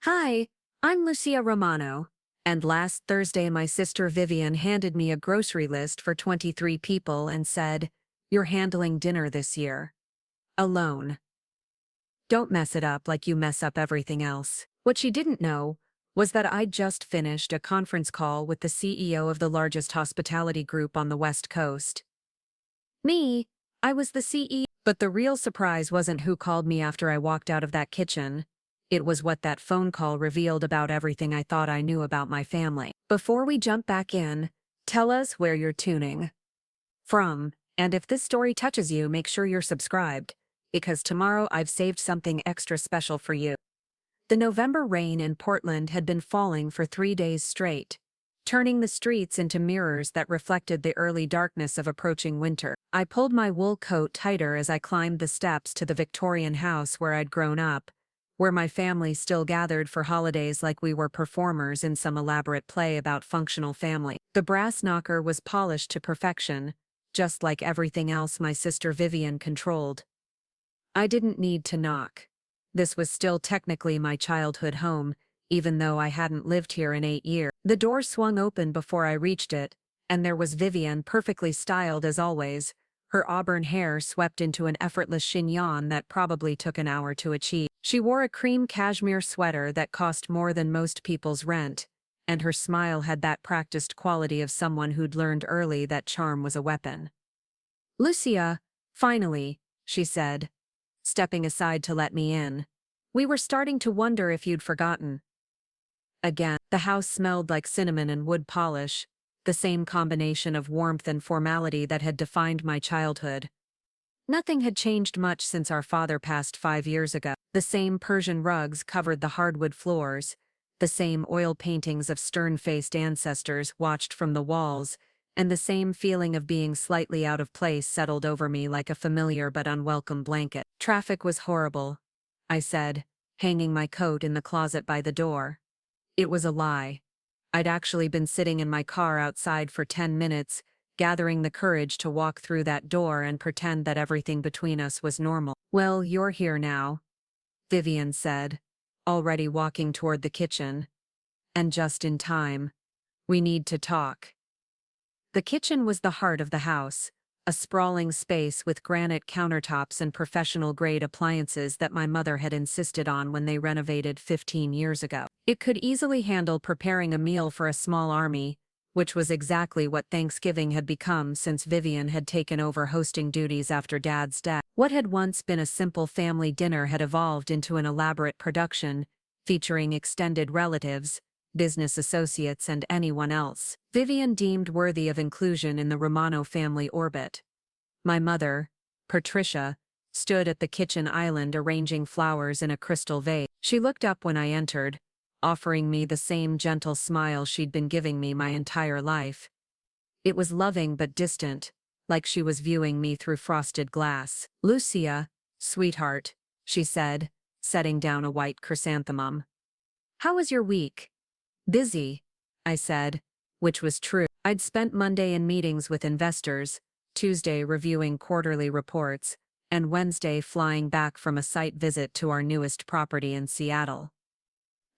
Hi, I'm Lucia Romano, and last Thursday my sister Vivian handed me a grocery list for 23 people and said, "You're handling dinner this year. Alone. Don't mess it up like you mess up everything else." What she didn't know was that I'd just finished a conference call with the CEO of the largest hospitality group on the West Coast. Me, I was the CEO. But the real surprise wasn't who called me after I walked out of that kitchen. It was what that phone call revealed about everything I thought I knew about my family. Before we jump back in, tell us where you're tuning from, and if this story touches you, make sure you're subscribed, because tomorrow I've saved something extra special for you. The November rain in Portland had been falling for 3 days straight, turning the streets into mirrors that reflected the early darkness of approaching winter. I pulled my wool coat tighter as I climbed the steps to the Victorian house where I'd grown up, where my family still gathered for holidays like we were performers in some elaborate play about functional family. The brass knocker was polished to perfection, just like everything else my sister Vivian controlled. I didn't need to knock. This was still technically my childhood home, even though I hadn't lived here in 8 years. The door swung open before I reached it, and there was Vivian, perfectly styled as always, her auburn hair swept into an effortless chignon that probably took an hour to achieve. She wore a cream cashmere sweater that cost more than most people's rent, and her smile had that practiced quality of someone who'd learned early that charm was a weapon. "Lucia, finally," she said, stepping aside to let me in. "We were starting to wonder if you'd forgotten." Again, the house smelled like cinnamon and wood polish, the same combination of warmth and formality that had defined my childhood. Nothing had changed much since our father passed 5 years ago. The same Persian rugs covered the hardwood floors, the same oil paintings of stern-faced ancestors watched from the walls, and the same feeling of being slightly out of place settled over me like a familiar but unwelcome blanket. "Traffic was horrible," I said, hanging my coat in the closet by the door. It was a lie. I'd actually been sitting in my car outside for 10 minutes, gathering the courage to walk through that door and pretend that everything between us was normal. "Well, you're here now," Vivian said, already walking toward the kitchen. "And just in time. We need to talk." The kitchen was the heart of the house, a sprawling space with granite countertops and professional-grade appliances that my mother had insisted on when they renovated 15 years ago. It could easily handle preparing a meal for a small army, which was exactly what Thanksgiving had become since Vivian had taken over hosting duties after Dad's death. What had once been a simple family dinner had evolved into an elaborate production, featuring extended relatives, business associates, and anyone else Vivian deemed worthy of inclusion in the Romano family orbit. My mother, Patricia, stood at the kitchen island arranging flowers in a crystal vase. She looked up when I entered, offering me the same gentle smile she'd been giving me my entire life. It was loving but distant, like she was viewing me through frosted glass. "Lucia, sweetheart," she said, setting down a white chrysanthemum. "How was your week?" "Busy," I said, which was true. I'd spent Monday in meetings with investors, Tuesday reviewing quarterly reports, and Wednesday flying back from a site visit to our newest property in Seattle.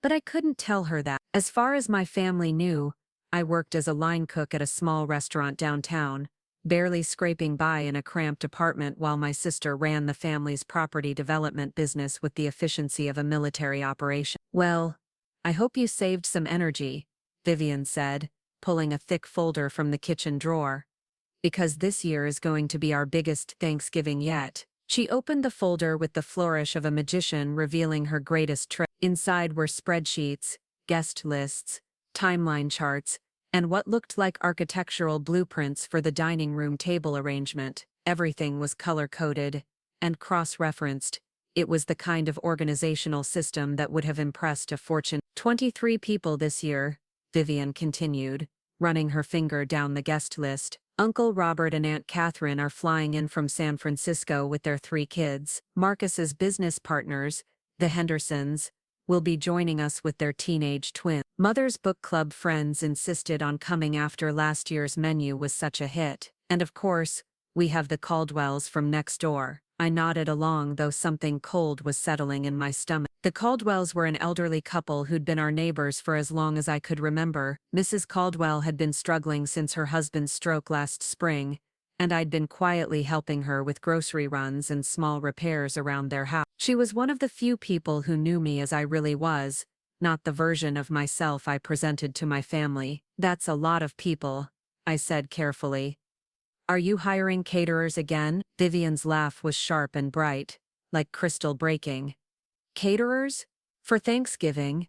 But I couldn't tell her that. As far as my family knew, I worked as a line cook at a small restaurant downtown, barely scraping by in a cramped apartment while my sister ran the family's property development business with the efficiency of a military operation. "Well, I hope you saved some energy," Vivian said, pulling a thick folder from the kitchen drawer. "Because this year is going to be our biggest Thanksgiving yet." She opened the folder with the flourish of a magician revealing her greatest trick. Inside were spreadsheets, guest lists, timeline charts, and what looked like architectural blueprints for the dining room table arrangement. Everything was color-coded and cross-referenced. It was the kind of organizational system that would have impressed a Fortune 23 people this year, Vivian continued, running her finger down the guest list. "Uncle Robert and Aunt Catherine are flying in from San Francisco with their 3 kids. Marcus's business partners, the Hendersons, will be joining us with their teenage twin. Mother's book club friends insisted on coming after last year's menu was such a hit. And of course, we have the Caldwells from next door." I nodded along, though something cold was settling in my stomach. The Caldwells were an elderly couple who'd been our neighbors for as long as I could remember. Mrs. Caldwell had been struggling since her husband's stroke last spring, and I'd been quietly helping her with grocery runs and small repairs around their house. She was one of the few people who knew me as I really was, not the version of myself I presented to my family. "That's a lot of people," I said carefully. "Are you hiring caterers again?" Vivian's laugh was sharp and bright, like crystal breaking. "Caterers? For Thanksgiving?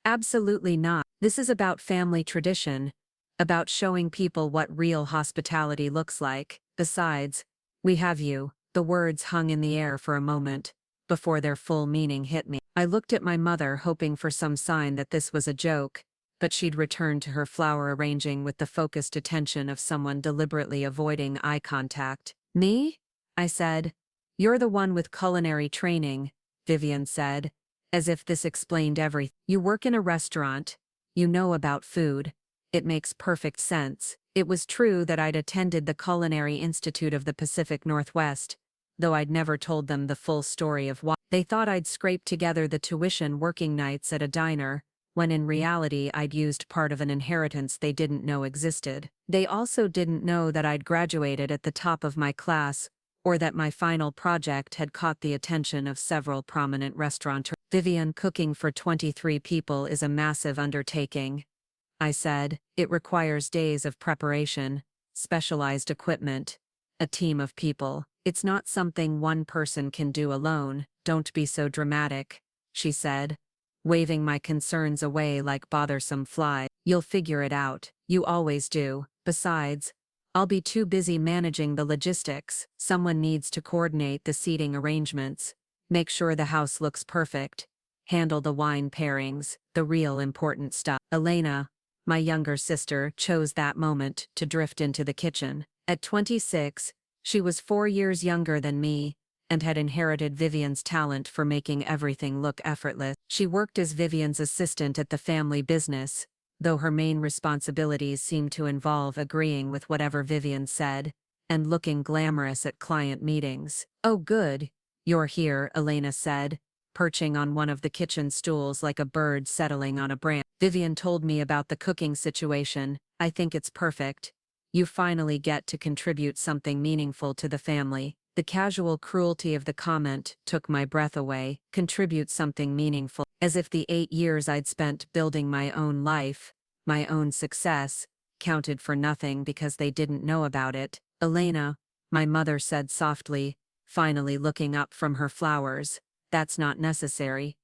Absolutely not. This is about family tradition, about showing people what real hospitality looks like. Besides, we have you." The words hung in the air for a moment, before their full meaning hit me. I looked at my mother, hoping for some sign that this was a joke, but she'd returned to her flower arranging with the focused attention of someone deliberately avoiding eye contact. "Me?" I said. "You're the one with culinary training," Vivian said, as if this explained everything. "You work in a restaurant. You know about food. It makes perfect sense." It was true that I'd attended the Culinary Institute of the Pacific Northwest, though I'd never told them the full story of why. They thought I'd scraped together the tuition working nights at a diner, when in reality I'd used part of an inheritance they didn't know existed. They also didn't know that I'd graduated at the top of my class, or that my final project had caught the attention of several prominent restaurateurs. "Vivian, cooking for 23 people is a massive undertaking," I said. "It requires days of preparation, specialized equipment, a team of people. It's not something one person can do alone." "Don't be so dramatic," she said, waving my concerns away like bothersome flies. "You'll figure it out. You always do. Besides, I'll be too busy managing the logistics. Someone needs to coordinate the seating arrangements, make sure the house looks perfect, handle the wine pairings, the real important stuff." Elena, my younger sister, chose that moment to drift into the kitchen. At 26, she was 4 years younger than me, and had inherited Vivian's talent for making everything look effortless. She worked as Vivian's assistant at the family business, though her main responsibilities seemed to involve agreeing with whatever Vivian said, and looking glamorous at client meetings. "Oh good, you're here," Elena said, perching on one of the kitchen stools like a bird settling on a branch. "Vivian told me about the cooking situation. I think it's perfect. You finally get to contribute something meaningful to the family." The casual cruelty of the comment took my breath away. Contribute something meaningful. As if the 8 years I'd spent building my own life, my own success, counted for nothing because they didn't know about it. "Elena," my mother said softly, finally looking up from her flowers, "that's not necessary."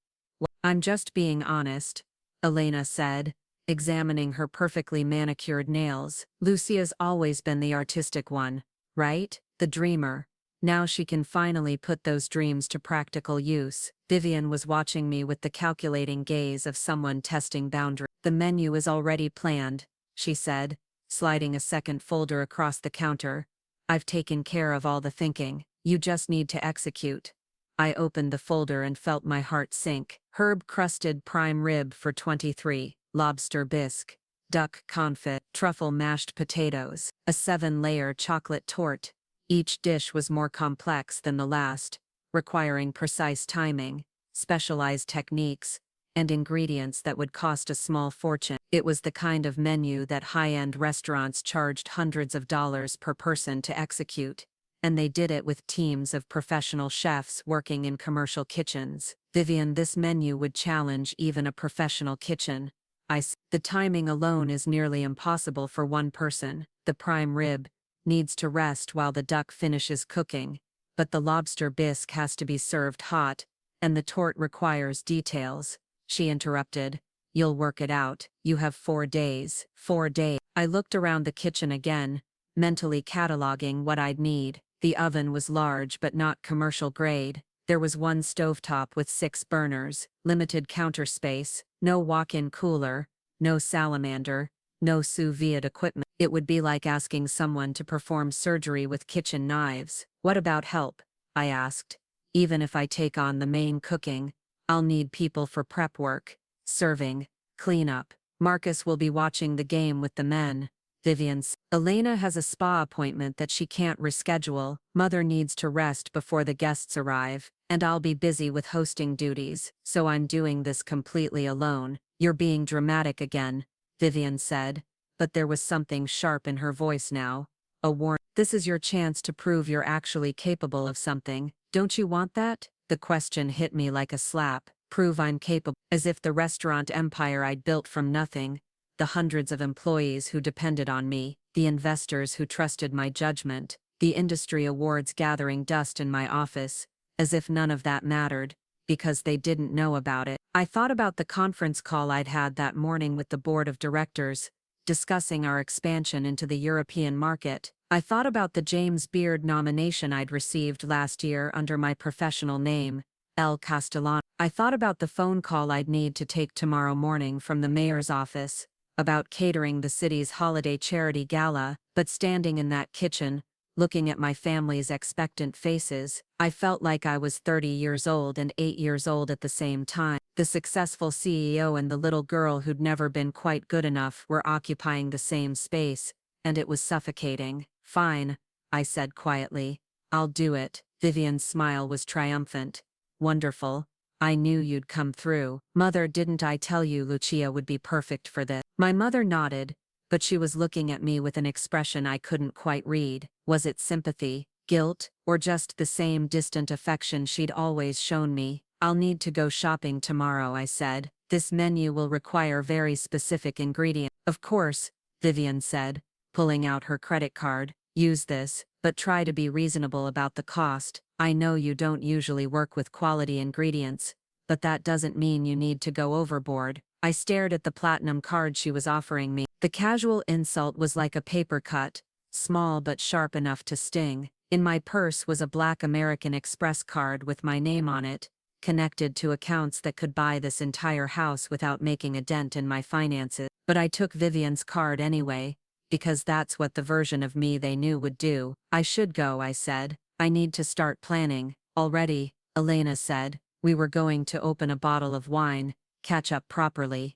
"I'm just being honest," Elena said, examining her perfectly manicured nails. "Lucia's always been the artistic one, right? The dreamer. Now she can finally put those dreams to practical use." Vivian was watching me with the calculating gaze of someone testing boundaries. "The menu is already planned," she said, sliding a second folder across the counter. "I've taken care of all the thinking. You just need to execute." I opened the folder and felt my heart sink. Herb-crusted prime rib for 23, lobster bisque, duck confit, truffle mashed potatoes, a 7-layer chocolate torte. Each dish was more complex than the last, requiring precise timing, specialized techniques, and ingredients that would cost a small fortune. It was the kind of menu that high-end restaurants charged hundreds of dollars per person to execute, and they did it with teams of professional chefs working in commercial kitchens. "Vivian, this menu would challenge even a professional kitchen." "The timing alone is nearly impossible for one person. The prime rib needs to rest while the duck finishes cooking, but the lobster bisque has to be served hot, and the torte requires details," she interrupted. "You'll work it out. You have 4 days." 4 days. I looked around the kitchen again, mentally cataloging what I'd need. The oven was large but not commercial grade. There was one stovetop with 6 burners, limited counter space, no walk-in cooler, no salamander, no sous vide equipment. It would be like asking someone to perform surgery with kitchen knives. "What about help?" I asked. "Even if I take on the main cooking, I'll need people for prep work, serving, cleanup." "Marcus will be watching the game with the men," Vivian's. Elena has a spa appointment that she can't reschedule. Mother needs to rest before the guests arrive, and I'll be busy with hosting duties, so I'm doing this completely alone. You're being dramatic again, Vivian said, but there was something sharp in her voice now. A warning. This is your chance to prove you're actually capable of something. Don't you want that? The question hit me like a slap. Prove I'm capable. As if the restaurant empire I'd built from nothing, the hundreds of employees who depended on me, the investors who trusted my judgment, the industry awards gathering dust in my office, as if none of that mattered, because they didn't know about it. I thought about the conference call I'd had that morning with the board of directors, discussing our expansion into the European market. I thought about the James Beard nomination I'd received last year under my professional name, El Castellano. I thought about the phone call I'd need to take tomorrow morning from the mayor's office, about catering the city's holiday charity gala, but standing in that kitchen, looking at my family's expectant faces, I felt like I was 30 years old and 8 years old at the same time. The successful CEO and the little girl who'd never been quite good enough were occupying the same space, and it was suffocating. Fine, I said quietly. I'll do it. Vivian's smile was triumphant. Wonderful. I knew you'd come through. Mother, didn't I tell you Lucia would be perfect for this? My mother nodded, but she was looking at me with an expression I couldn't quite read. Was it sympathy, guilt, or just the same distant affection she'd always shown me? I'll need to go shopping tomorrow, I said. This menu will require very specific ingredients. Of course, Vivian said, pulling out her credit card. Use this, but try to be reasonable about the cost. I know you don't usually work with quality ingredients, but that doesn't mean you need to go overboard. I stared at the platinum card she was offering me. The casual insult was like a paper cut, small but sharp enough to sting. In my purse was a black American Express card with my name on it, connected to accounts that could buy this entire house without making a dent in my finances. But I took Vivian's card anyway, because that's what the version of me they knew would do. I should go, I said. I need to start planning. Already, Elena said. We were going to open a bottle of wine, catch up properly,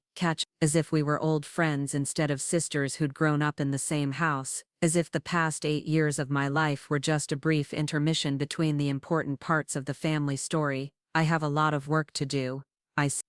as if we were old friends instead of sisters who'd grown up in the same house, as if the past 8 years of my life were just a brief intermission between the important parts of the family story. I have a lot of work to do.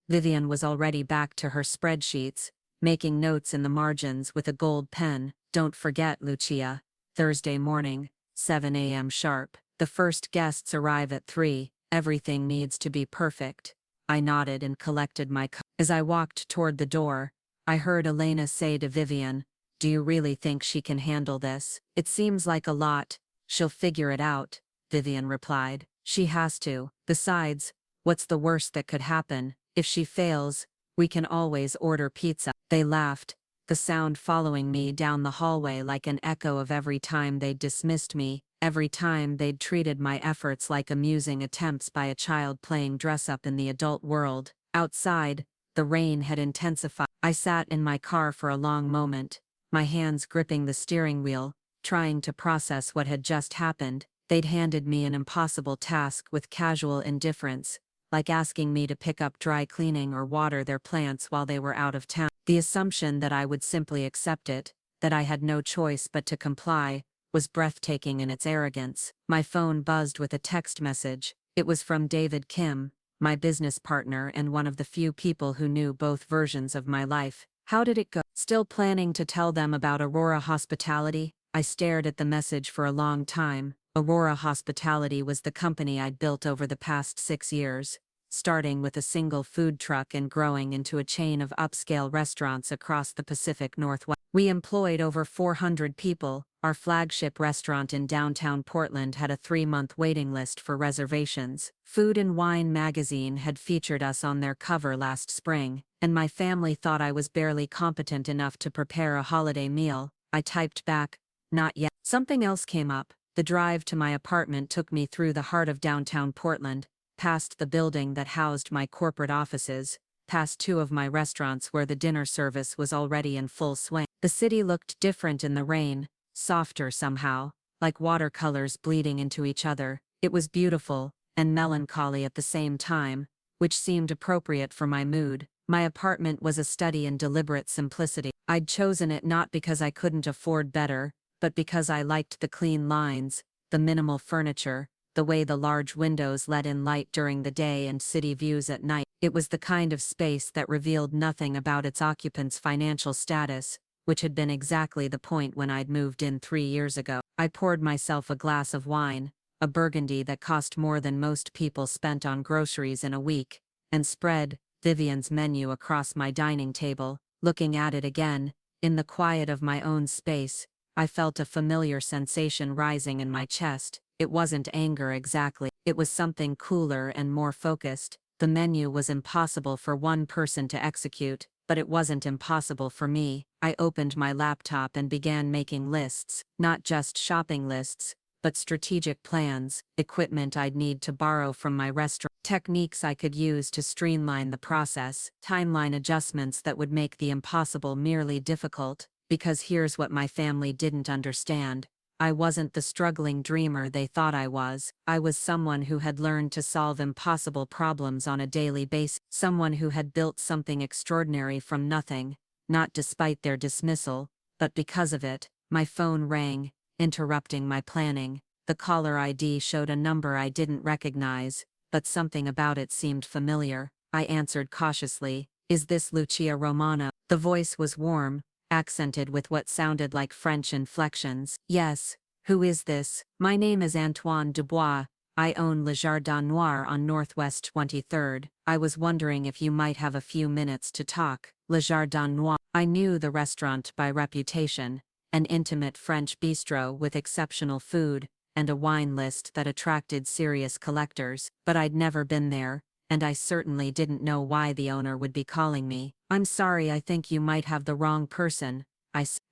Vivian was already back to her spreadsheets, making notes in the margins with a gold pen. Don't forget, Lucia. Thursday morning, 7 a.m. sharp. The first guests arrive at 3. Everything needs to be perfect. I nodded and collected my cup. As I walked toward the door, I heard Elena say to Vivian, "Do you really think she can handle this? It seems like a lot." "She'll figure it out," Vivian replied. "She has to. Besides, what's the worst that could happen? If she fails, we can always order pizza." They laughed, the sound following me down the hallway like an echo of every time they'd dismissed me, every time they'd treated my efforts like amusing attempts by a child playing dress-up in the adult world. Outside, the rain had intensified. I sat in my car for a long moment, my hands gripping the steering wheel, trying to process what had just happened. They'd handed me an impossible task with casual indifference, like asking me to pick up dry cleaning or water their plants while they were out of town. The assumption that I would simply accept it, that I had no choice but to comply, was breathtaking in its arrogance. My phone buzzed with a text message. It was from David Kim, my business partner and one of the few people who knew both versions of my life. How did it go? Still planning to tell them about Aurora Hospitality? I stared at the message for a long time. Aurora Hospitality was the company I'd built over the past 6 years, starting with a single food truck and growing into a chain of upscale restaurants across the Pacific Northwest. We employed over 400 people. Our flagship restaurant in downtown Portland had a 3-month waiting list for reservations. Food and Wine magazine had featured us on their cover last spring, and my family thought I was barely competent enough to prepare a holiday meal. I typed back, "Not yet." Something else came up. The drive to my apartment took me through the heart of downtown Portland, past the building that housed my corporate offices, past 2 of my restaurants where the dinner service was already in full swing. The city looked different in the rain, softer somehow, like watercolors bleeding into each other. It was beautiful, and melancholy at the same time, which seemed appropriate for my mood. My apartment was a study in deliberate simplicity. I'd chosen it not because I couldn't afford better, but because I liked the clean lines, the minimal furniture, the way the large windows let in light during the day and city views at night. It was the kind of space that revealed nothing about its occupant's financial status, which had been exactly the point when I'd moved in 3 years ago. I poured myself a glass of wine, a burgundy that cost more than most people spent on groceries in a week, and spread Vivian's menu across my dining table. Looking at it again, in the quiet of my own space, I felt a familiar sensation rising in my chest. It wasn't anger exactly. It was something cooler and more focused. The menu was impossible for one person to execute, but it wasn't impossible for me. I opened my laptop and began making lists, not just shopping lists, but strategic plans, equipment I'd need to borrow from my restaurant, techniques I could use to streamline the process, timeline adjustments that would make the impossible merely difficult. Because here's what my family didn't understand. I wasn't the struggling dreamer they thought I was. I was someone who had learned to solve impossible problems on a daily basis, someone who had built something extraordinary from nothing, not despite their dismissal, but because of it. My phone rang, interrupting my planning. The caller ID showed a number I didn't recognize, but something about it seemed familiar. I answered cautiously. "Is this Lucia Romano?" The voice was warm, accented with what sounded like French inflections. "Yes, who is this?" "My name is Antoine Dubois. I own Le Jardin Noir on Northwest 23rd. I was wondering if you might have a few minutes to talk." Le Jardin Noir. I knew the restaurant by reputation, an intimate French bistro with exceptional food, and a wine list that attracted serious collectors, but I'd never been there, and I certainly didn't know why the owner would be calling me. "I'm sorry, I think you might have the wrong person."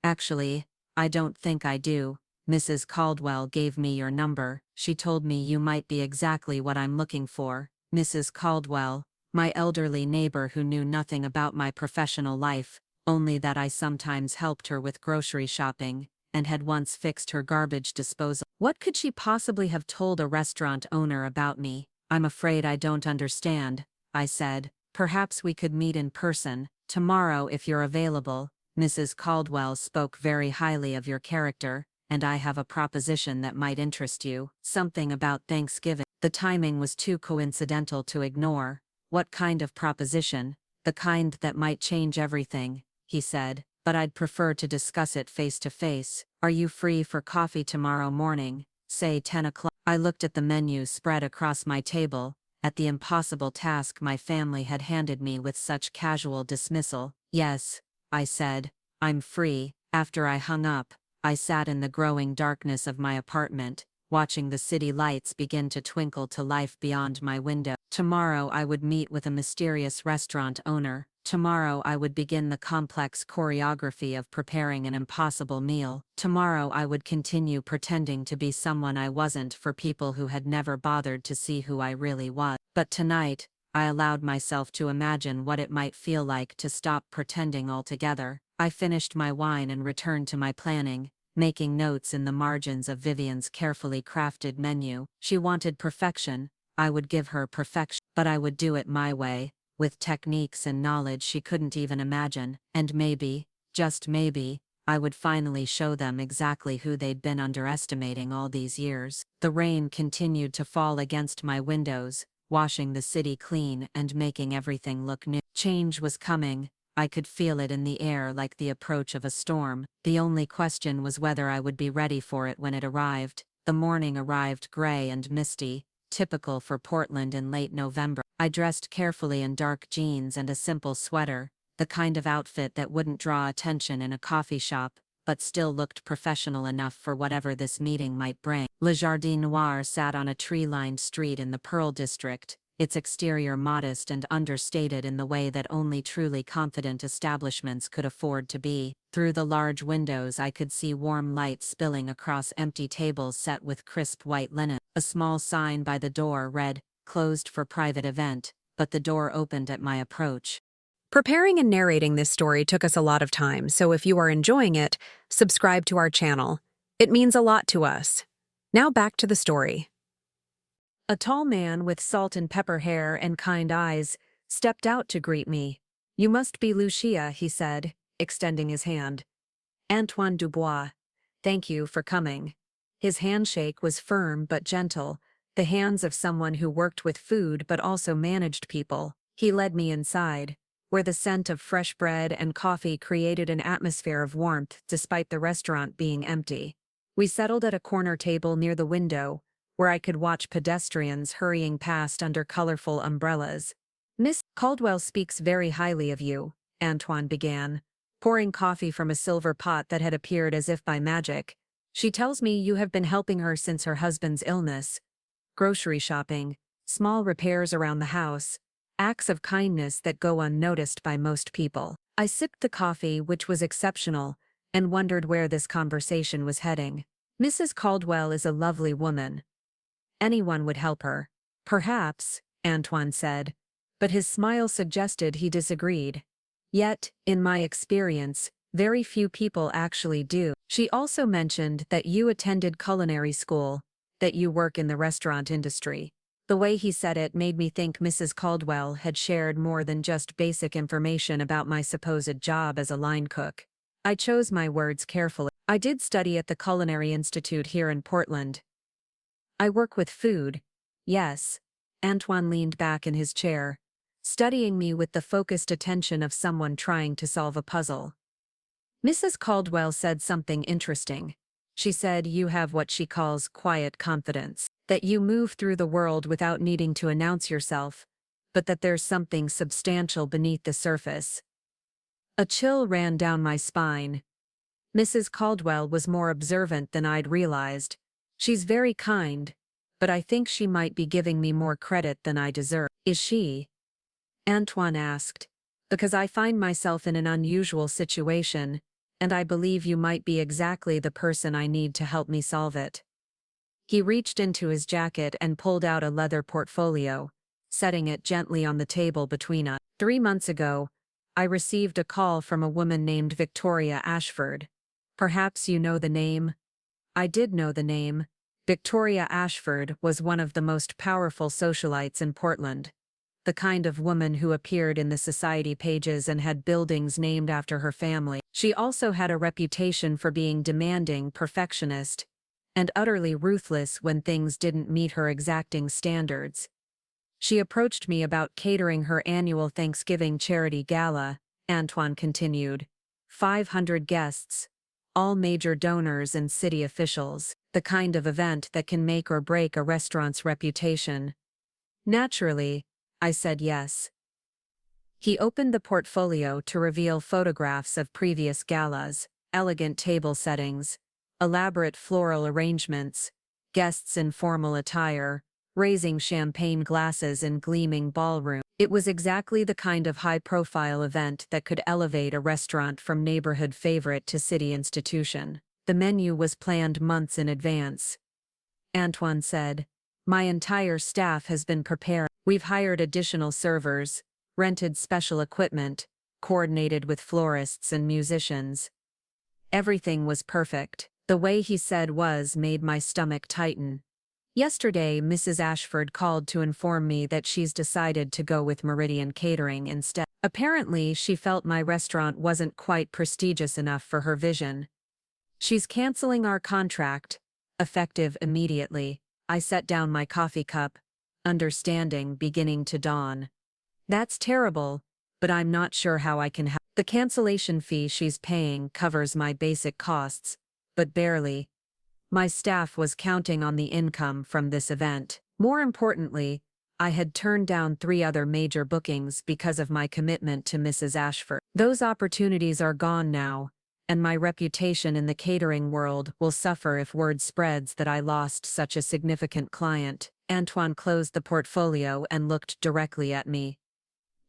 Actually, I don't think I do. Mrs. Caldwell gave me your number. She told me you might be exactly what I'm looking for." Mrs. Caldwell, my elderly neighbor who knew nothing about my professional life, only that I sometimes helped her with grocery shopping, and had once fixed her garbage disposal. What could she possibly have told a restaurant owner about me? "I'm afraid I don't understand," I said. "Perhaps we could meet in person, tomorrow if you're available." "Mrs. Caldwell spoke very highly of your character, and I have a proposition that might interest you." Something about Thanksgiving. The timing was too coincidental to ignore. "What kind of proposition?" "The kind that might change everything," he said, "but I'd prefer to discuss it face to face. Are you free for coffee tomorrow morning, say 10 o'clock? I looked at the menu spread across my table, at the impossible task my family had handed me with such casual dismissal. "Yes," I said, "I'm free." After I hung up, I sat in the growing darkness of my apartment, watching the city lights begin to twinkle to life beyond my window. Tomorrow I would meet with a mysterious restaurant owner. Tomorrow I would begin the complex choreography of preparing an impossible meal. Tomorrow I would continue pretending to be someone I wasn't for people who had never bothered to see who I really was. But tonight, I allowed myself to imagine what it might feel like to stop pretending altogether. I finished my wine and returned to my planning, making notes in the margins of Vivian's carefully crafted menu. She wanted perfection. I would give her perfection, but I would do it my way, with techniques and knowledge she couldn't even imagine. And maybe, just maybe, I would finally show them exactly who they'd been underestimating all these years. The rain continued to fall against my windows, washing the city clean and making everything look new. Change was coming. I could feel it in the air like the approach of a storm. The only question was whether I would be ready for it when it arrived. The morning arrived gray and misty, typical for Portland in late November. I dressed carefully in dark jeans and a simple sweater, the kind of outfit that wouldn't draw attention in a coffee shop, but still looked professional enough for whatever this meeting might bring. Le Jardin Noir sat on a tree-lined street in the Pearl District, its exterior modest and understated in the way that only truly confident establishments could afford to be. Through the large windows I could see warm light spilling across empty tables set with crisp white linen. A small sign by the door read, "Closed for private event," but the door opened at my approach. Preparing and narrating this story took us a lot of time, so if you are enjoying it, subscribe to our channel. It means a lot to us. Now back to the story. A tall man with salt and pepper hair and kind eyes stepped out to greet me. You must be Lucia, he said, extending his hand. Antoine Dubois. Thank you for coming. His handshake was firm but gentle, the hands of someone who worked with food but also managed people. He led me inside, where the scent of fresh bread and coffee created an atmosphere of warmth despite the restaurant being empty. We settled at a corner table near the window, where I could watch pedestrians hurrying past under colorful umbrellas. Miss Caldwell speaks very highly of you, Antoine began, pouring coffee from a silver pot that had appeared as if by magic. She tells me you have been helping her since her husband's illness. Grocery shopping, small repairs around the house, acts of kindness that go unnoticed by most people. I sipped the coffee, which was exceptional, and wondered where this conversation was heading. Mrs. Caldwell is a lovely woman. Anyone would help her. Perhaps, Antoine said, but his smile suggested he disagreed. Yet, in my experience, very few people actually do. She also mentioned that you attended culinary school, that you work in the restaurant industry. The way he said it made me think Mrs. Caldwell had shared more than just basic information about my supposed job as a line cook. I chose my words carefully. I did study at the Culinary Institute here in Portland. I work with food. Yes. Antoine leaned back in his chair, studying me with the focused attention of someone trying to solve a puzzle. Mrs. Caldwell said something interesting. She said you have what she calls quiet confidence, that you move through the world without needing to announce yourself, but that there's something substantial beneath the surface. A chill ran down my spine. Mrs. Caldwell was more observant than I'd realized. She's very kind, but I think she might be giving me more credit than I deserve. Is she? Antoine asked. Because I find myself in an unusual situation, and I believe you might be exactly the person I need to help me solve it. He reached into his jacket and pulled out a leather portfolio, setting it gently on the table between us. 3 months ago, I received a call from a woman named Victoria Ashford. Perhaps you know the name? I did know the name. Victoria Ashford was one of the most powerful socialites in Portland. The kind of woman who appeared in the society pages and had buildings named after her family. She also had a reputation for being demanding, perfectionist, and utterly ruthless when things didn't meet her exacting standards. She approached me about catering her annual Thanksgiving charity gala, Antoine continued. 500 guests, all major donors and city officials, the kind of event that can make or break a restaurant's reputation. Naturally, I said yes. He opened the portfolio to reveal photographs of previous galas, elegant table settings, elaborate floral arrangements, guests in formal attire, raising champagne glasses in gleaming ballroom. It was exactly the kind of high-profile event that could elevate a restaurant from neighborhood favorite to city institution. The menu was planned months in advance. Antoine said, "My entire staff has been preparing. We've hired additional servers, rented special equipment, coordinated with florists and musicians. Everything was perfect." The way he said "was" made my stomach tighten. Yesterday, Mrs. Ashford called to inform me that she's decided to go with Meridian Catering instead. Apparently, she felt my restaurant wasn't quite prestigious enough for her vision. She's canceling our contract, effective immediately. I set down my coffee cup, understanding beginning to dawn. That's terrible, but I'm not sure how I can help. The cancellation fee she's paying covers my basic costs, but barely. My staff was counting on the income from this event. More importantly, I had turned down 3 other major bookings because of my commitment to Mrs. Ashford. Those opportunities are gone now, and my reputation in the catering world will suffer if word spreads that I lost such a significant client. Antoine closed the portfolio and looked directly at me.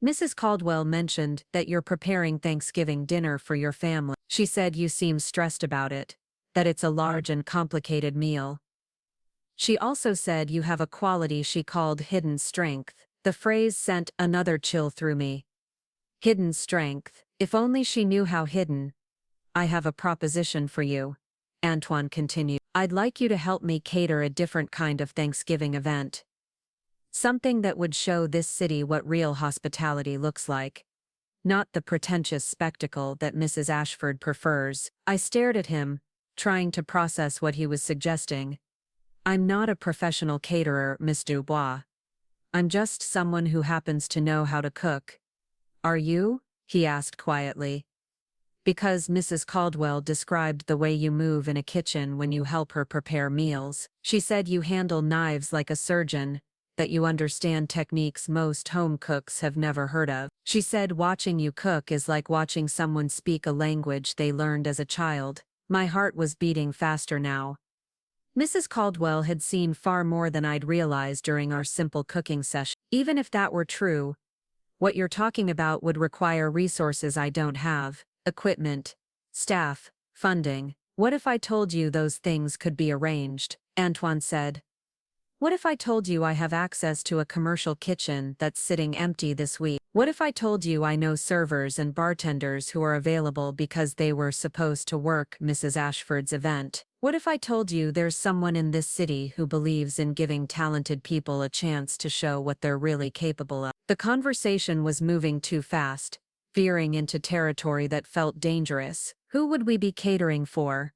Mrs. Caldwell mentioned that you're preparing Thanksgiving dinner for your family. She said you seem stressed about it, that it's a large and complicated meal. She also said you have a quality she called hidden strength. The phrase sent another chill through me. Hidden strength. If only she knew how hidden. I have a proposition for you, Antoine continued. I'd like you to help me cater a different kind of Thanksgiving event. Something that would show this city what real hospitality looks like. not the pretentious spectacle that Mrs. Ashford prefers. I stared at him, trying to process what he was suggesting. I'm not a professional caterer, Miss Dubois. I'm just someone who happens to know how to cook. Are you? He asked quietly. Because Mrs. Caldwell described the way you move in a kitchen when you help her prepare meals. She said you handle knives like a surgeon, that you understand techniques most home cooks have never heard of. She said watching you cook is like watching someone speak a language they learned as a child. My heart was beating faster now. Mrs. Caldwell had seen far more than I'd realized during our simple cooking session. Even if that were true, what you're talking about would require resources I don't have. Equipment, staff, funding. What if I told you those things could be arranged? Antoine said. What if I told you I have access to a commercial kitchen that's sitting empty this week? What if I told you I know servers and bartenders who are available because they were supposed to work Mrs. Ashford's event? What if I told you there's someone in this city who believes in giving talented people a chance to show what they're really capable of? The conversation was moving too fast, veering into territory that felt dangerous. Who would we be catering for?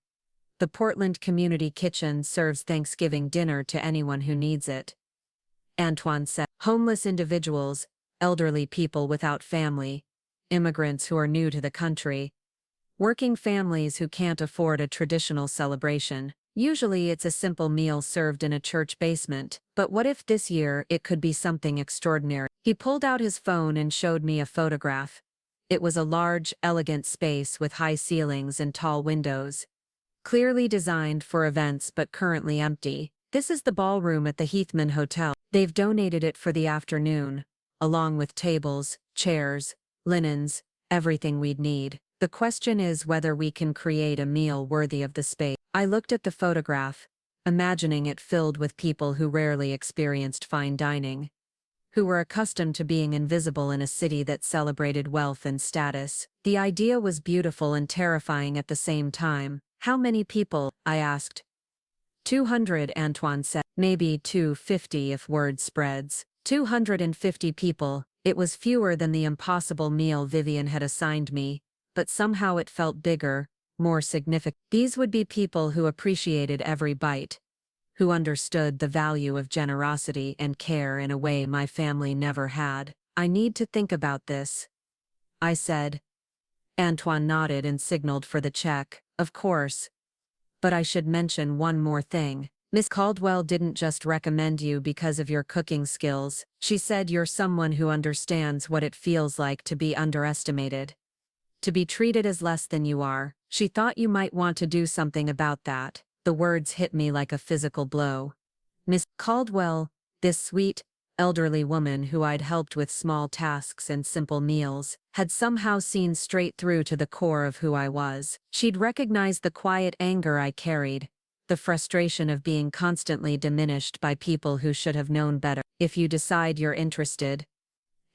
The Portland Community Kitchen serves Thanksgiving dinner to anyone who needs it. Antoine said. Homeless individuals, elderly people without family, immigrants who are new to the country, working families who can't afford a traditional celebration. Usually it's a simple meal served in a church basement, but what if this year it could be something extraordinary? He pulled out his phone and showed me a photograph. It was a large, elegant space with high ceilings and tall windows. Clearly designed for events but currently empty. This is the ballroom at the Heathman Hotel. They've donated it for the afternoon, along with tables, chairs, linens, everything we'd need. The question is whether we can create a meal worthy of the space. I looked at the photograph, imagining it filled with people who rarely experienced fine dining, who were accustomed to being invisible in a city that celebrated wealth and status. The idea was beautiful and terrifying at the same time. How many people? I asked. 200, Antoine said. Maybe 250 if word spreads. 250 people. It was fewer than the impossible meal Vivian had assigned me, but somehow it felt bigger, more significant. These would be people who appreciated every bite, who understood the value of generosity and care in a way my family never had. I need to think about this, I said. Antoine nodded and signaled for the check. Of course. But I should mention one more thing. Miss Caldwell didn't just recommend you because of your cooking skills. She said you're someone who understands what it feels like to be underestimated, to be treated as less than you are. She thought you might want to do something about that. The words hit me like a physical blow. Miss Caldwell, this sweet, elderly woman who I'd helped with small tasks and simple meals, had somehow seen straight through to the core of who I was. She'd recognized the quiet anger I carried, the frustration of being constantly diminished by people who should have known better. If you decide you're interested,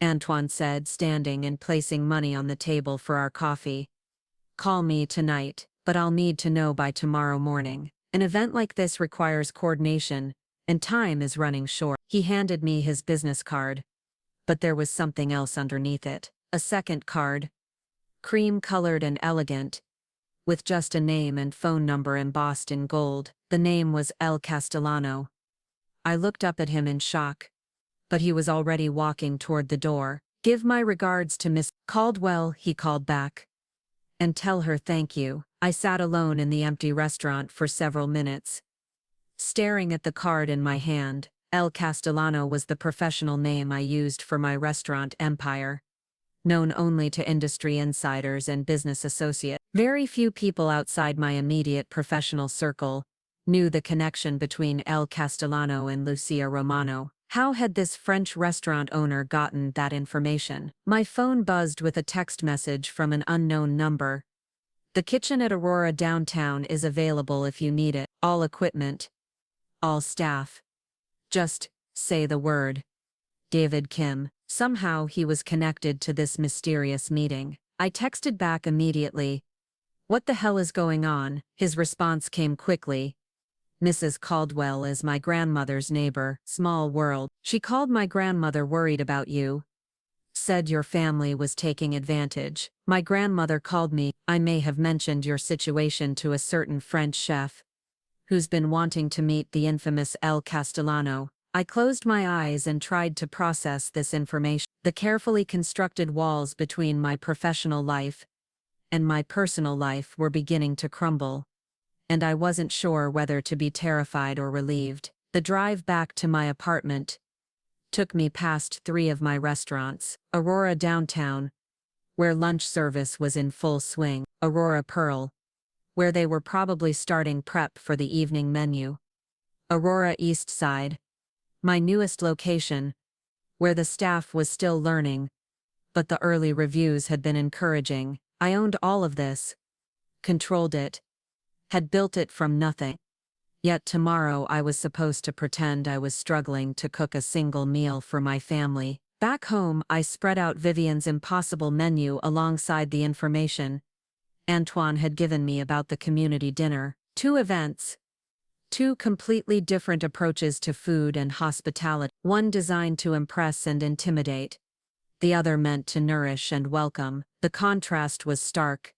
Antoine said, standing and placing money on the table for our coffee. Call me tonight, but I'll need to know by tomorrow morning. An event like this requires coordination, and time is running short. He handed me his business card, but there was something else underneath it. A second card, cream-colored and elegant, with just a name and phone number embossed in gold. The name was El Castellano. I looked up at him in shock, but he was already walking toward the door. Give my regards to Miss Caldwell, he called back. And tell her thank you. I sat alone in the empty restaurant for several minutes, staring at the card in my hand. El Castellano was the professional name I used for my restaurant empire, known only to industry insiders and business associates. Very few people outside my immediate professional circle knew the connection between El Castellano and Lucia Romano. How had this French restaurant owner gotten that information? My phone buzzed with a text message from an unknown number. The kitchen at Aurora downtown is available if you need it. All equipment, all staff. Just say the word. David Kim. Somehow he was connected to this mysterious meeting. I texted back immediately. What the hell is going on? His response came quickly. Mrs. Caldwell is my grandmother's neighbor. Small world. She called my grandmother worried about you. Said your family was taking advantage. My grandmother called me. I may have mentioned your situation to a certain French chef who's been wanting to meet the infamous El Castellano. I closed my eyes and tried to process this information. The carefully constructed walls between my professional life and my personal life were beginning to crumble, and I wasn't sure whether to be terrified or relieved. The drive back to my apartment took me past 3 of my restaurants: Aurora Downtown, where lunch service was in full swing; Aurora Pearl, where they were probably starting prep for the evening menu; Aurora East Side, my newest location, where the staff was still learning, but the early reviews had been encouraging. I owned all of this, controlled it, had built it from nothing. Yet tomorrow I was supposed to pretend I was struggling to cook a single meal for my family. Back home, I spread out Vivian's impossible menu alongside the information Antoine had given me about the community dinner. 2 events. 2 completely different approaches to food and hospitality. One designed to impress and intimidate, the other meant to nourish and welcome. The contrast was stark,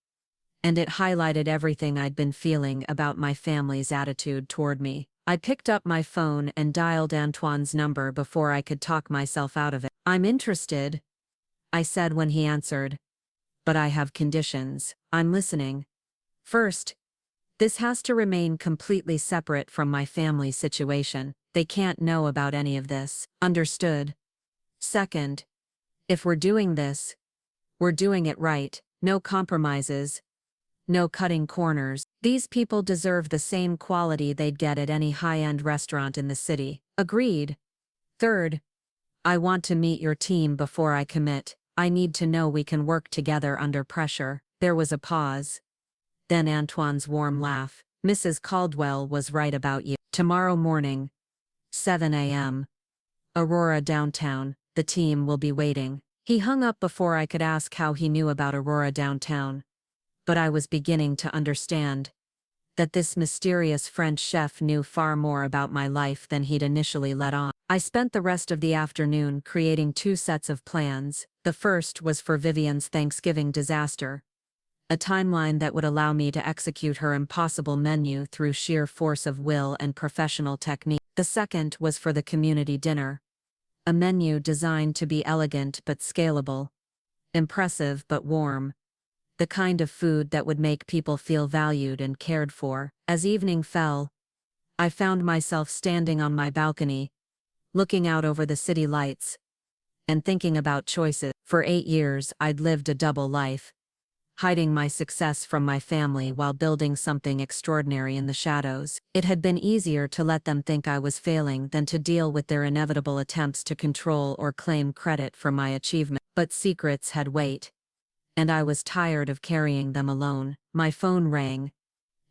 and it highlighted everything I'd been feeling about my family's attitude toward me. I picked up my phone and dialed Antoine's number before I could talk myself out of it. "I'm interested," I said when he answered, "but I have conditions." "I'm listening." "First, this has to remain completely separate from my family situation. They can't know about any of this." "Understood." "Second, if we're doing this, we're doing it right. No compromises. No cutting corners. These people deserve the same quality they'd get at any high-end restaurant in the city." "Agreed." "Third, I want to meet your team before I commit. I need to know we can work together under pressure." There was a pause. Then Antoine's warm laugh. "Mrs. Caldwell was right about you. Tomorrow morning, 7 a.m. Aurora Downtown. The team will be waiting." He hung up before I could ask how he knew about Aurora Downtown. But I was beginning to understand that this mysterious French chef knew far more about my life than he'd initially let on. I spent the rest of the afternoon creating 2 sets of plans. The first was for Vivian's Thanksgiving disaster, a timeline that would allow me to execute her impossible menu through sheer force of will and professional technique. The second was for the community dinner, a menu designed to be elegant but scalable, impressive but warm, the kind of food that would make people feel valued and cared for. As evening fell, I found myself standing on my balcony, looking out over the city lights, and thinking about choices. For 8 years, I'd lived a double life, hiding my success from my family while building something extraordinary in the shadows. It had been easier to let them think I was failing than to deal with their inevitable attempts to control or claim credit for my achievement. But secrets had weight, and I was tired of carrying them alone. My phone rang,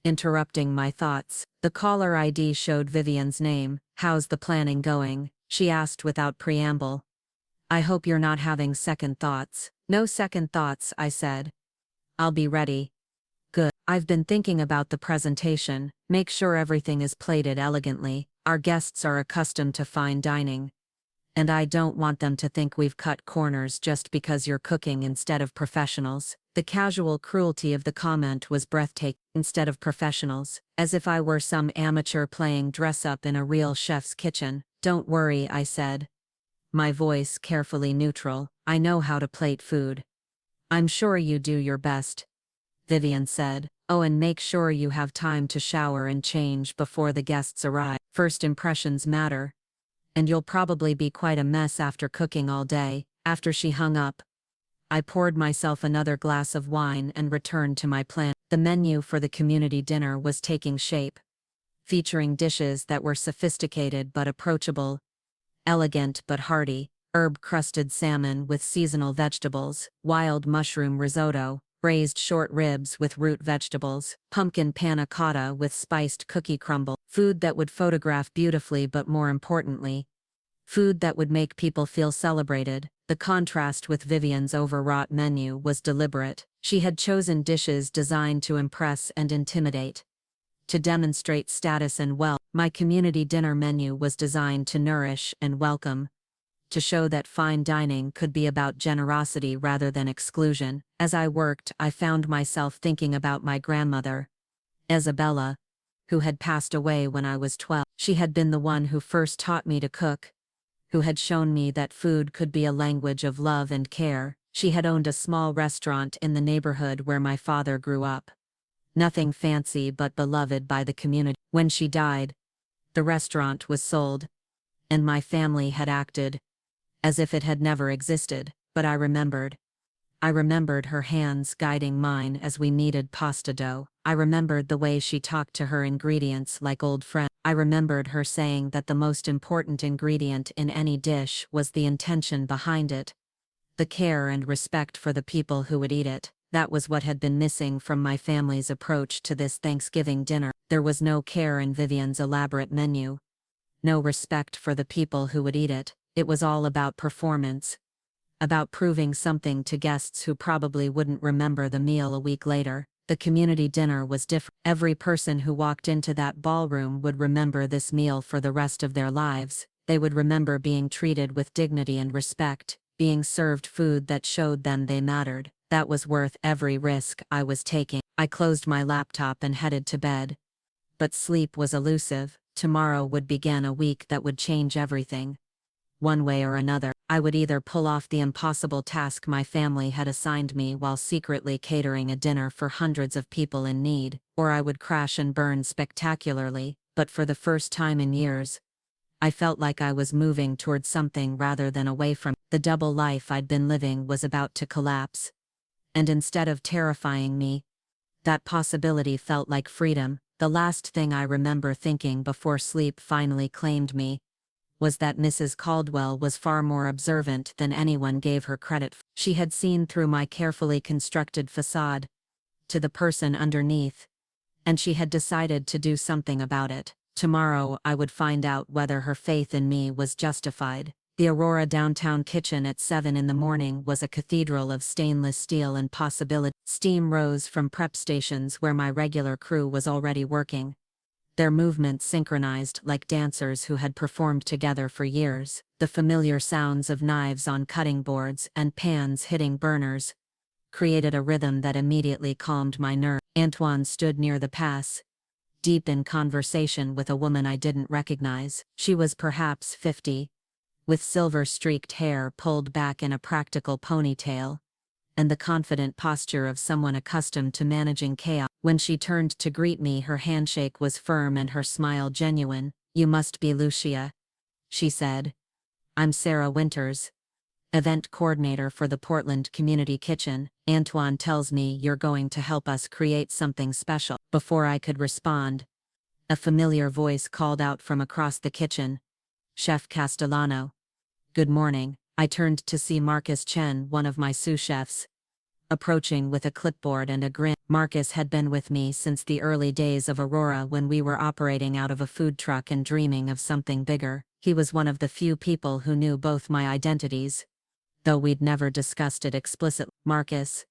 interrupting my thoughts. The caller ID showed Vivian's name. "How's the planning going?" she asked without preamble. "I hope you're not having second thoughts." "No second thoughts," I said. "I'll be ready." "Good. I've been thinking about the presentation. Make sure everything is plated elegantly. Our guests are accustomed to fine dining, and I don't want them to think we've cut corners just because you're cooking instead of professionals." The casual cruelty of the comment was breathtaking. "Instead of professionals," as if I were some amateur playing dress-up in a real chef's kitchen. "Don't worry," I said, my voice carefully neutral. "I know how to plate food." "I'm sure you do your best," Vivian said. "Oh, and make sure you have time to shower and change before the guests arrive. First impressions matter, and you'll probably be quite a mess after cooking all day." After she hung up, I poured myself another glass of wine and returned to my plan. The menu for the community dinner was taking shape, featuring dishes that were sophisticated but approachable, elegant but hearty: herb-crusted salmon with seasonal vegetables, wild mushroom risotto, braised short ribs with root vegetables, pumpkin panna cotta with spiced cookie crumble. Food that would photograph beautifully, but more importantly, food that would make people feel celebrated. The contrast with Vivian's overwrought menu was deliberate. She had chosen dishes designed to impress and intimidate, to demonstrate status and wealth. My community dinner menu was designed to nourish and welcome, to show that fine dining could be about generosity rather than exclusion. As I worked, I found myself thinking about my grandmother, Isabella, who had passed away when I was 12. She had been the one who first taught me to cook, who had shown me that food could be a language of love and care. She had owned a small restaurant in the neighborhood where my father grew up. Nothing fancy but beloved by the community. When she died, the restaurant was sold, and my family had acted as if it had never existed. But I remembered. I remembered her hands guiding mine as we kneaded pasta dough. I remembered the way she talked to her ingredients like old friends. I remembered her saying that the most important ingredient in any dish was the intention behind it, the care and respect for the people who would eat it. That was what had been missing from my family's approach to this Thanksgiving dinner. There was no care in Vivian's elaborate menu, no respect for the people who would eat it. It was all about performance, about proving something to guests who probably wouldn't remember the meal a week later. The community dinner was different. Every person who walked into that ballroom would remember this meal for the rest of their lives. They would remember being treated with dignity and respect, being served food that showed them they mattered. That was worth every risk I was taking. I closed my laptop and headed to bed. But sleep was elusive. Tomorrow would begin a week that would change everything. One way or another, I would either pull off the impossible task my family had assigned me while secretly catering a dinner for hundreds of people in need, or I would crash and burn spectacularly. But for the first time in years, I felt like I was moving toward something rather than away from it. The double life I'd been living was about to collapse. And instead of terrifying me, that possibility felt like freedom. The last thing I remember thinking before sleep finally claimed me was that Mrs. Caldwell was far more observant than anyone gave her credit for. She had seen through my carefully constructed facade to the person underneath, and she had decided to do something about it. Tomorrow I would find out whether her faith in me was justified. The Aurora downtown kitchen at 7 in the morning was a cathedral of stainless steel and possibility. Steam rose from prep stations where my regular crew was already working, their movements synchronized like dancers who had performed together for years. The familiar sounds of knives on cutting boards and pans hitting burners created a rhythm that immediately calmed my nerves. Antoine stood near the pass, deep in conversation with a woman I didn't recognize. She was perhaps 50, with silver-streaked hair pulled back in a practical ponytail, and the confident posture of someone accustomed to managing chaos. When she turned to greet me, her handshake was firm and her smile genuine. "You must be Lucia," she said. "I'm Sarah Winters, event coordinator for the Portland Community Kitchen. Antoine tells me you're going to help us create something special." Before I could respond, a familiar voice called out from across the kitchen, "Chef Castellano." "Good morning." I turned to see Marcus Chen, one of my sous chefs, approaching with a clipboard and a grin. Marcus had been with me since the early days of Aurora when we were operating out of a food truck and dreaming of something bigger. He was one of the few people who knew both my identities, though we'd never discussed it explicitly. "Marcus,"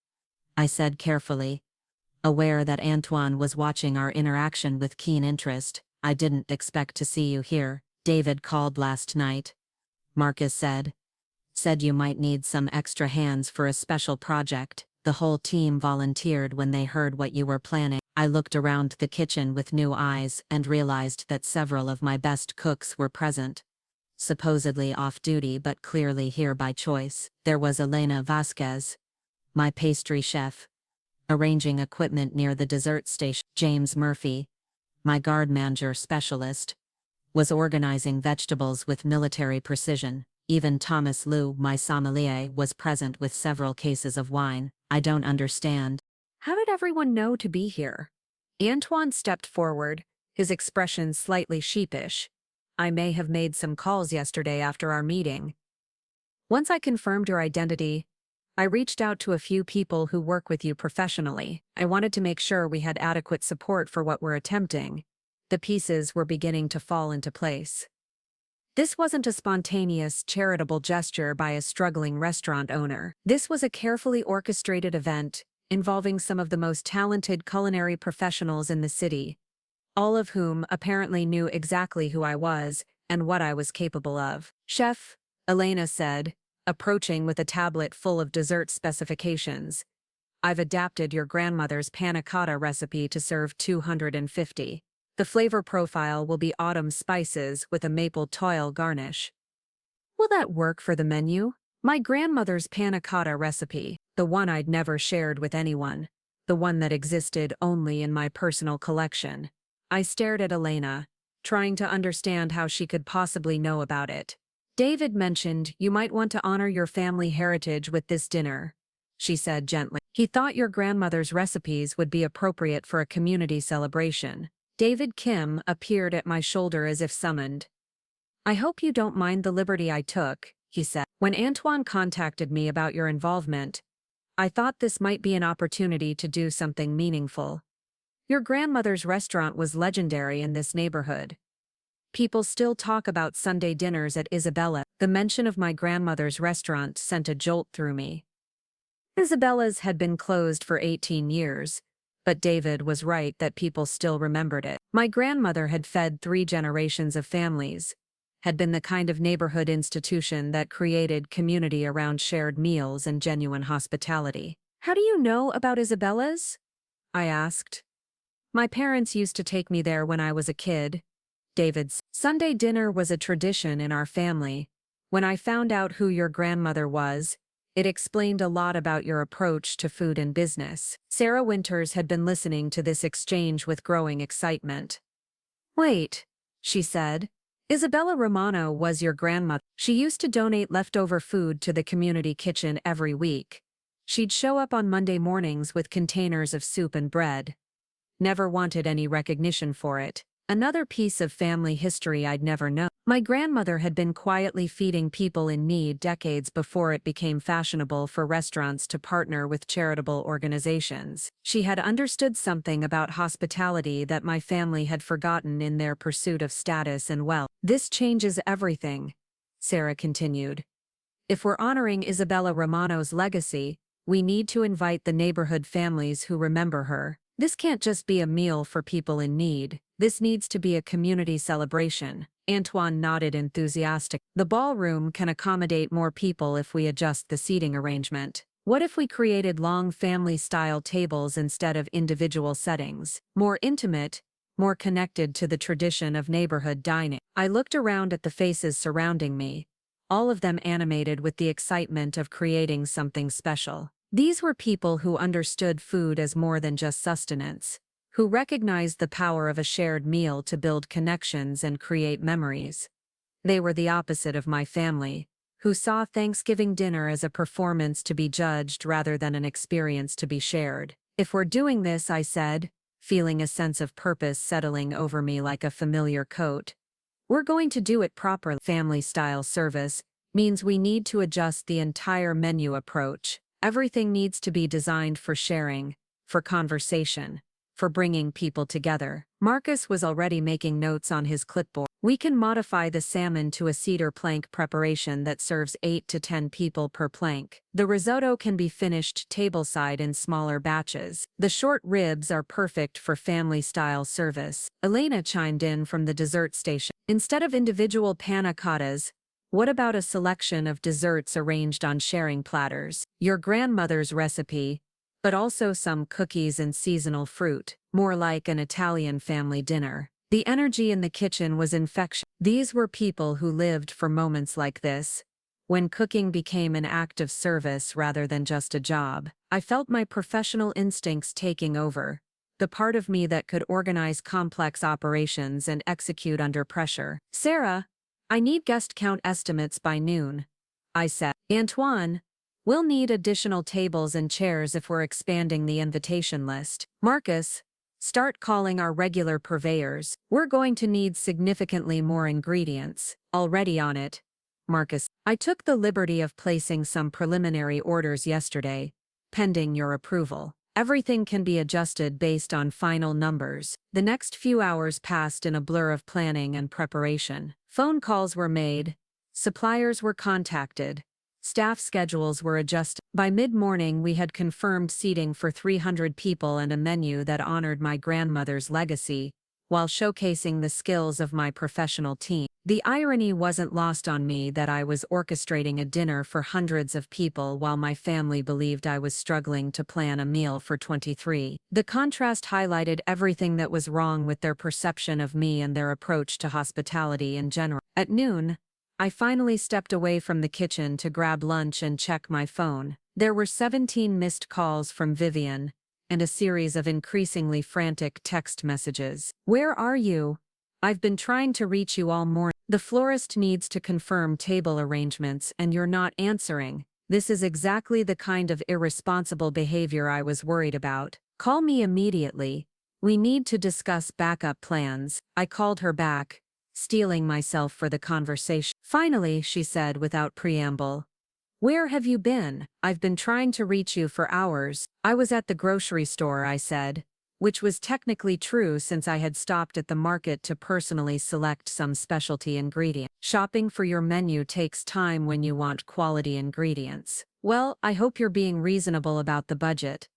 I said carefully, aware that Antoine was watching our interaction with keen interest. "I didn't expect to see you here. David called last night," Marcus said. "Said you might need some extra hands for a special project. The whole team volunteered when they heard what you were planning." I looked around the kitchen with new eyes and realized that several of my best cooks were present, supposedly off-duty but clearly here by choice. There was Elena Vasquez, my pastry chef, arranging equipment near the dessert station. James Murphy, my guard manager specialist, was organizing vegetables with military precision. Even Thomas Liu, my sommelier, was present with several cases of wine. "I don't understand. How did everyone know to be here?" Antoine stepped forward, his expression slightly sheepish. "I may have made some calls yesterday after our meeting. Once I confirmed your identity, I reached out to a few people who work with you professionally. I wanted to make sure we had adequate support for what we're attempting." The pieces were beginning to fall into place. This wasn't a spontaneous, charitable gesture by a struggling restaurant owner. This was a carefully orchestrated event involving some of the most talented culinary professionals in the city, all of whom apparently knew exactly who I was and what I was capable of. "Chef, Elena said, approaching with a tablet full of dessert specifications. I've adapted your grandmother's panna cotta recipe to serve 250. The flavor profile will be autumn spices with a maple toil garnish. Will that work for the menu? My grandmother's panna cotta recipe, the one I'd never shared with anyone, the one that existed only in my personal collection. I stared at Elena, trying to understand how she could possibly know about it. David mentioned you might want to honor your family heritage with this dinner, she said gently. He thought your grandmother's recipes would be appropriate for a community celebration. David Kim appeared at my shoulder as if summoned. I hope you don't mind the liberty I took, he said. When Antoine contacted me about your involvement, I thought this might be an opportunity to do something meaningful. Your grandmother's restaurant was legendary in this neighborhood. People still talk about Sunday dinners at Isabella. The mention of my grandmother's restaurant sent a jolt through me. Isabella's had been closed for 18 years, but David was right that people still remembered it. My grandmother had fed 3 generations of families, had been the kind of neighborhood institution that created community around shared meals and genuine hospitality. How do you know about Isabella's? I asked. My parents used to take me there when I was a kid. David's Sunday dinner was a tradition in our family. When I found out who your grandmother was, it explained a lot about your approach to food and business. Sarah Winters had been listening to this exchange with growing excitement. Wait, she said. Isabella Romano was your grandmother. She used to donate leftover food to the community kitchen every week. She'd show up on Monday mornings with containers of soup and bread. Never wanted any recognition for it. Another piece of family history I'd never known. My grandmother had been quietly feeding people in need decades before it became fashionable for restaurants to partner with charitable organizations. She had understood something about hospitality that my family had forgotten in their pursuit of status and wealth. This changes everything, Sarah continued. If we're honoring Isabella Romano's legacy, we need to invite the neighborhood families who remember her. This can't just be a meal for people in need. This needs to be a community celebration. Antoine nodded enthusiastic. The ballroom can accommodate more people if we adjust the seating arrangement. What if we created long family-style tables instead of individual settings? More intimate, more connected to the tradition of neighborhood dining. I looked around at the faces surrounding me, all of them animated with the excitement of creating something special. These were people who understood food as more than just sustenance, who recognized the power of a shared meal to build connections and create memories. They were the opposite of my family, who saw Thanksgiving dinner as a performance to be judged rather than an experience to be shared. If we're doing this, I said, feeling a sense of purpose settling over me like a familiar coat, we're going to do it properly. Family-style service means we need to adjust the entire menu approach. Everything needs to be designed for sharing, for conversation, for bringing people together. Marcus was already making notes on his clipboard. We can modify the salmon to a cedar plank preparation that serves 8 to 10 people per plank. The risotto can be finished tableside in smaller batches. The short ribs are perfect for family-style service. Elena chimed in from the dessert station. Instead of individual panna cottas, what about a selection of desserts arranged on sharing platters? Your grandmother's recipe, but also some cookies and seasonal fruit, more like an Italian family dinner. The energy in the kitchen was infectious. These were people who lived for moments like this, when cooking became an act of service rather than just a job. I felt my professional instincts taking over, the part of me that could organize complex operations and execute under pressure. Sarah, I need guest count estimates by noon, I said. Antoine, we'll need additional tables and chairs if we're expanding the invitation list. Marcus, start calling our regular purveyors. We're going to need significantly more ingredients. Already on it, Marcus. I took the liberty of placing some preliminary orders yesterday, pending your approval. Everything can be adjusted based on final numbers. The next few hours passed in a blur of planning and preparation. Phone calls were made, suppliers were contacted, staff schedules were adjusted. By mid-morning we had confirmed seating for 300 people and a menu that honored my grandmother's legacy, while showcasing the skills of my professional team. The irony wasn't lost on me that I was orchestrating a dinner for hundreds of people while my family believed I was struggling to plan a meal for 23. The contrast highlighted everything that was wrong with their perception of me and their approach to hospitality in general. At noon, I finally stepped away from the kitchen to grab lunch and check my phone. There were 17 missed calls from Vivian, and a series of increasingly frantic text messages. "Where are you? I've been trying to reach you all morning. The florist needs to confirm table arrangements and you're not answering. This is exactly the kind of irresponsible behavior I was worried about. Call me immediately. We need to discuss backup plans." I called her back, steeling myself for the conversation. "Finally," she said without preamble. "Where have you been? I've been trying to reach you for hours." "I was at the grocery store," I said, which was technically true since I had stopped at the market to personally select some specialty ingredient. "Shopping for your menu takes time when you want quality ingredients." "Well, I hope you're being reasonable about the budget.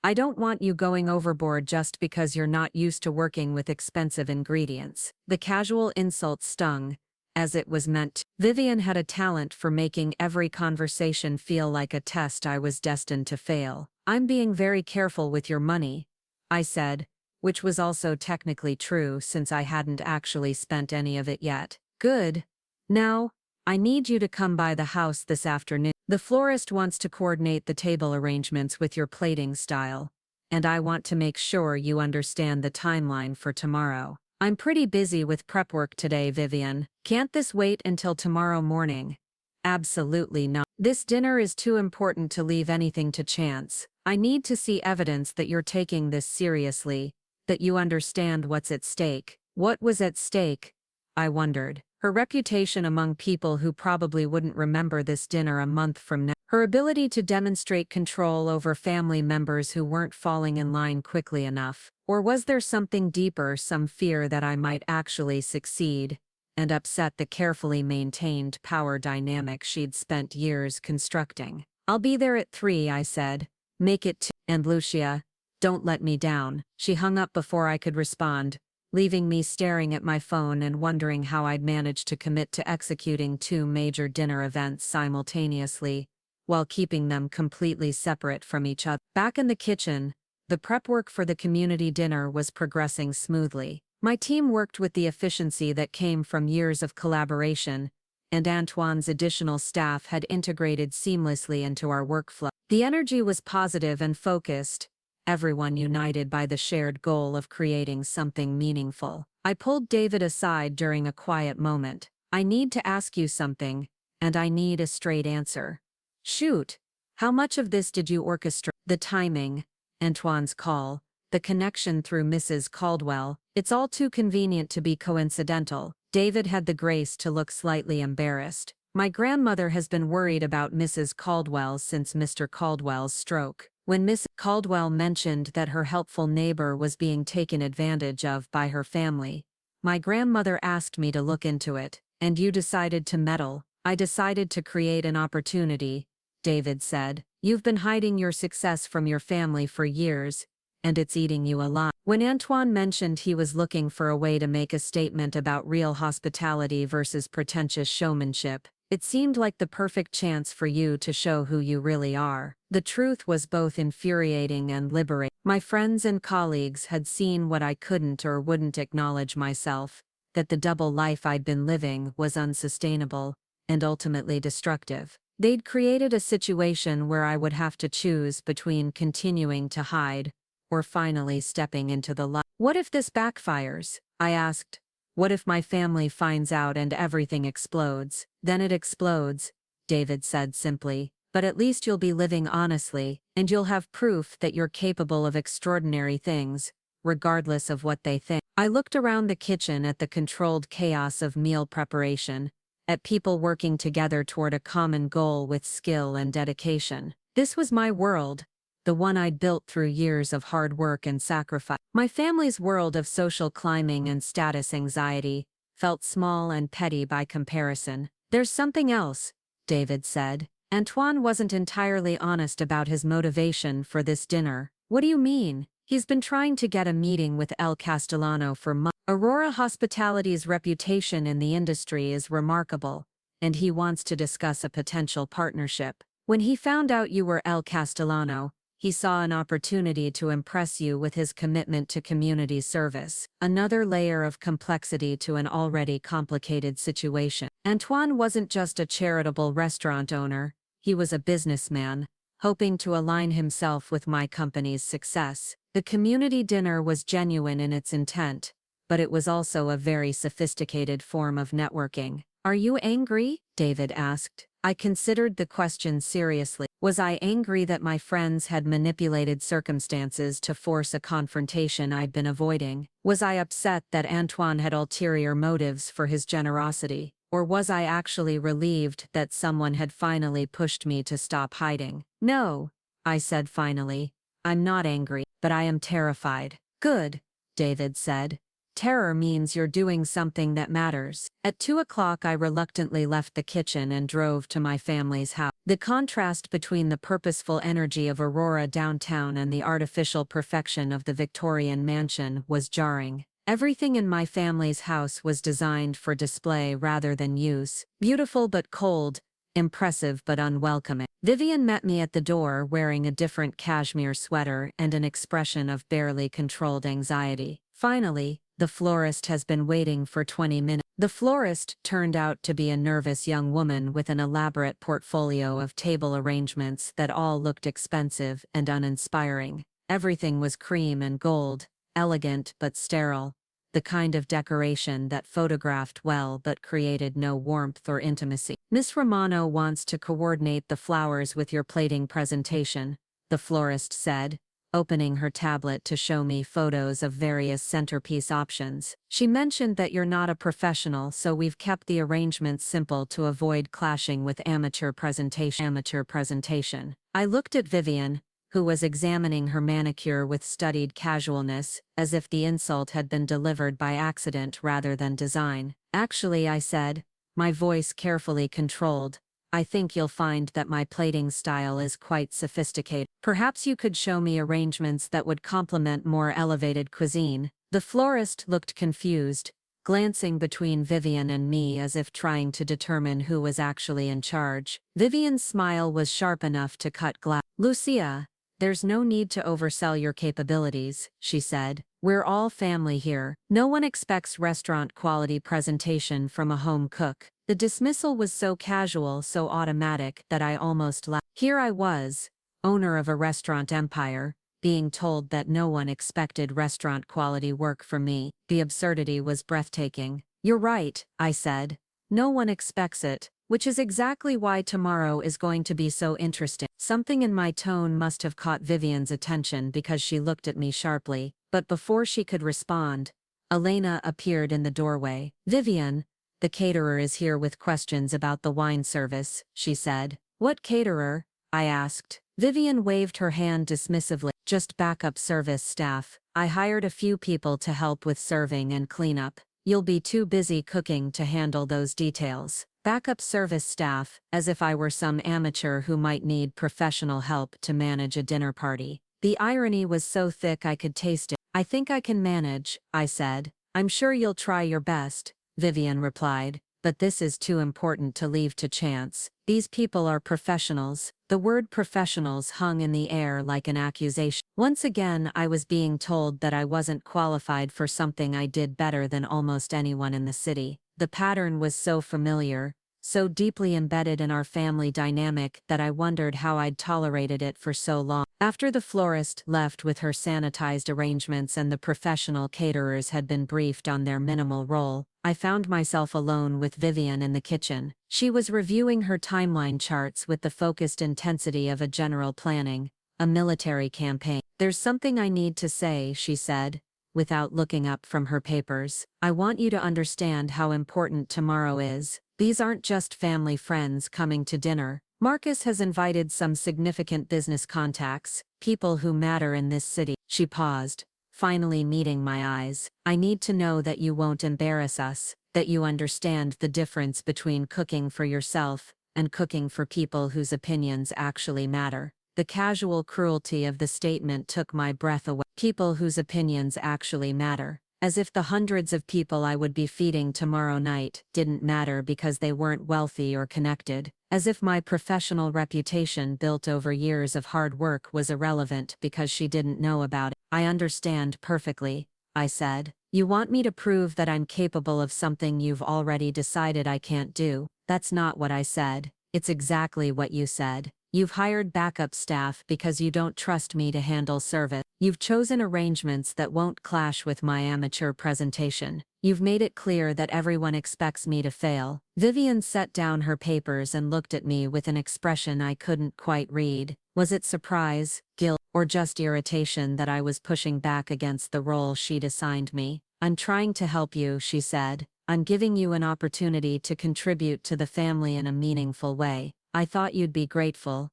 I don't want you going overboard just because you're not used to working with expensive ingredients." The casual insult stung, as it was meant to. Vivian had a talent for making every conversation feel like a test I was destined to fail. "I'm being very careful with your money," I said, which was also technically true since I hadn't actually spent any of it yet. "Good. Now, I need you to come by the house this afternoon. The florist wants to coordinate the table arrangements with your plating style, and I want to make sure you understand the timeline for tomorrow." "I'm pretty busy with prep work today, Vivian. Can't this wait until tomorrow morning?" "Absolutely not. This dinner is too important to leave anything to chance. I need to see evidence that you're taking this seriously, that you understand what's at stake." What was at stake? I wondered. Her reputation among people who probably wouldn't remember this dinner a month from now. Her ability to demonstrate control over family members who weren't falling in line quickly enough. Or was there something deeper, some fear that I might actually succeed and upset the carefully maintained power dynamic she'd spent years constructing? "I'll be there at 3, I said. "Make it 2. And Lucia, don't let me down." She hung up before I could respond, leaving me staring at my phone and wondering how I'd managed to commit to executing 2 major dinner events simultaneously, while keeping them completely separate from each other. Back in the kitchen, the prep work for the community dinner was progressing smoothly. My team worked with the efficiency that came from years of collaboration, and Antoine's additional staff had integrated seamlessly into our workflow. The energy was positive and focused, everyone united by the shared goal of creating something meaningful. I pulled David aside during a quiet moment. "I need to ask you something, and I need a straight answer." "Shoot. How much of this did you orchestrate?" "The timing, Antoine's call, the connection through Mrs. Caldwell. It's all too convenient to be coincidental." David had the grace to look slightly embarrassed. "My grandmother has been worried about Mrs. Caldwell since Mr. Caldwell's stroke. When Miss Caldwell mentioned that her helpful neighbor was being taken advantage of by her family, my grandmother asked me to look into it." "And you decided to meddle?" "I decided to create an opportunity," David said. "You've been hiding your success from your family for years, and it's eating you alive." When Antoine mentioned he was looking for a way to make a statement about real hospitality versus pretentious showmanship, it seemed like the perfect chance for you to show who you really are. The truth was both infuriating and liberating. My friends and colleagues had seen what I couldn't or wouldn't acknowledge myself, that the double life I'd been living was unsustainable and ultimately destructive. They'd created a situation where I would have to choose between continuing to hide or finally stepping into the light. "What if this backfires?" I asked. "What if my family finds out and everything explodes?" "Then it explodes," David said simply. "But at least you'll be living honestly, and you'll have proof that you're capable of extraordinary things, regardless of what they think." I looked around the kitchen at the controlled chaos of meal preparation, at people working together toward a common goal with skill and dedication. This was my world, the one I'd built through years of hard work and sacrifice. My family's world of social climbing and status anxiety felt small and petty by comparison. "There's something else," David said. Antoine wasn't entirely honest about his motivation for this dinner. "What do you mean?" He's been trying to get a meeting with El Castellano for months. Aurora Hospitality's reputation in the industry is remarkable, and he wants to discuss a potential partnership. When he found out you were El Castellano, he saw an opportunity to impress you with his commitment to community service, another layer of complexity to an already complicated situation. Antoine wasn't just a charitable restaurant owner, he was a businessman, hoping to align himself with my company's success. The community dinner was genuine in its intent, but it was also a very sophisticated form of networking. "Are you angry?" David asked. I considered the question seriously. Was I angry that my friends had manipulated circumstances to force a confrontation I'd been avoiding? Was I upset that Antoine had ulterior motives for his generosity? Or was I actually relieved that someone had finally pushed me to stop hiding? "No," I said finally. "I'm not angry, but I am terrified." "Good," David said. "Terror means you're doing something that matters." At 2 o'clock I reluctantly left the kitchen and drove to my family's house. The contrast between the purposeful energy of Aurora downtown and the artificial perfection of the Victorian mansion was jarring. Everything in my family's house was designed for display rather than use. Beautiful but cold, impressive but unwelcoming. Vivian met me at the door wearing a different cashmere sweater and an expression of barely controlled anxiety. "Finally, the florist has been waiting for 20 minutes. The florist turned out to be a nervous young woman with an elaborate portfolio of table arrangements that all looked expensive and uninspiring. Everything was cream and gold, elegant but sterile, the kind of decoration that photographed well but created no warmth or intimacy. "Miss Romano wants to coordinate the flowers with your plating presentation," the florist said, opening her tablet to show me photos of various centerpiece options. "She mentioned that you're not a professional, so we've kept the arrangements simple to avoid clashing with amateur presentation." I looked at Vivian, who was examining her manicure with studied casualness, as if the insult had been delivered by accident rather than design. "Actually," I said, my voice carefully controlled, "I think you'll find that my plating style is quite sophisticated. Perhaps you could show me arrangements that would complement more elevated cuisine." The florist looked confused, glancing between Vivian and me as if trying to determine who was actually in charge. Vivian's smile was sharp enough to cut glass. "Lucia, there's no need to oversell your capabilities," she said. "We're all family here. No one expects restaurant-quality presentation from a home cook." The dismissal was so casual, so automatic, that I almost laughed. Here I was, owner of a restaurant empire, being told that no one expected restaurant-quality work from me. The absurdity was breathtaking. "You're right," I said. "No one expects it, which is exactly why tomorrow is going to be so interesting." Something in my tone must have caught Vivian's attention because she looked at me sharply, but before she could respond, Elena appeared in the doorway. "Vivian, the caterer is here with questions about the wine service," she said. "What caterer?" I asked. Vivian waved her hand dismissively. "Just backup service staff. I hired a few people to help with serving and cleanup. You'll be too busy cooking to handle those details." Backup service staff, as if I were some amateur who might need professional help to manage a dinner party. The irony was so thick I could taste it. "I think I can manage," I said. "I'm sure you'll try your best," Vivian replied, "but this is too important to leave to chance. These people are professionals." The word professionals hung in the air like an accusation. Once again I was being told that I wasn't qualified for something I did better than almost anyone in the city. The pattern was so familiar, so deeply embedded in our family dynamic that I wondered how I'd tolerated it for so long. After the florist left with her sanitized arrangements and the professional caterers had been briefed on their minimal role, I found myself alone with Vivian in the kitchen. She was reviewing her timeline charts with the focused intensity of a general planning a military campaign. "There's something I need to say," she said, without looking up from her papers. "I want you to understand how important tomorrow is. These aren't just family friends coming to dinner. Marcus has invited some significant business contacts, people who matter in this city." She paused, finally meeting my eyes. "I need to know that you won't embarrass us, that you understand the difference between cooking for yourself and cooking for people whose opinions actually matter." The casual cruelty of the statement took my breath away. People whose opinions actually matter. As if the hundreds of people I would be feeding tomorrow night didn't matter because they weren't wealthy or connected. As if my professional reputation built over years of hard work was irrelevant because she didn't know about it. I understand perfectly, I said. You want me to prove that I'm capable of something you've already decided I can't do. That's not what I said. It's exactly what you said. You've hired backup staff because you don't trust me to handle service. You've chosen arrangements that won't clash with my amateur presentation. You've made it clear that everyone expects me to fail. Vivian set down her papers and looked at me with an expression I couldn't quite read. Was it surprise, guilt, or just irritation that I was pushing back against the role she'd assigned me? I'm trying to help you, she said. I'm giving you an opportunity to contribute to the family in a meaningful way. I thought you'd be grateful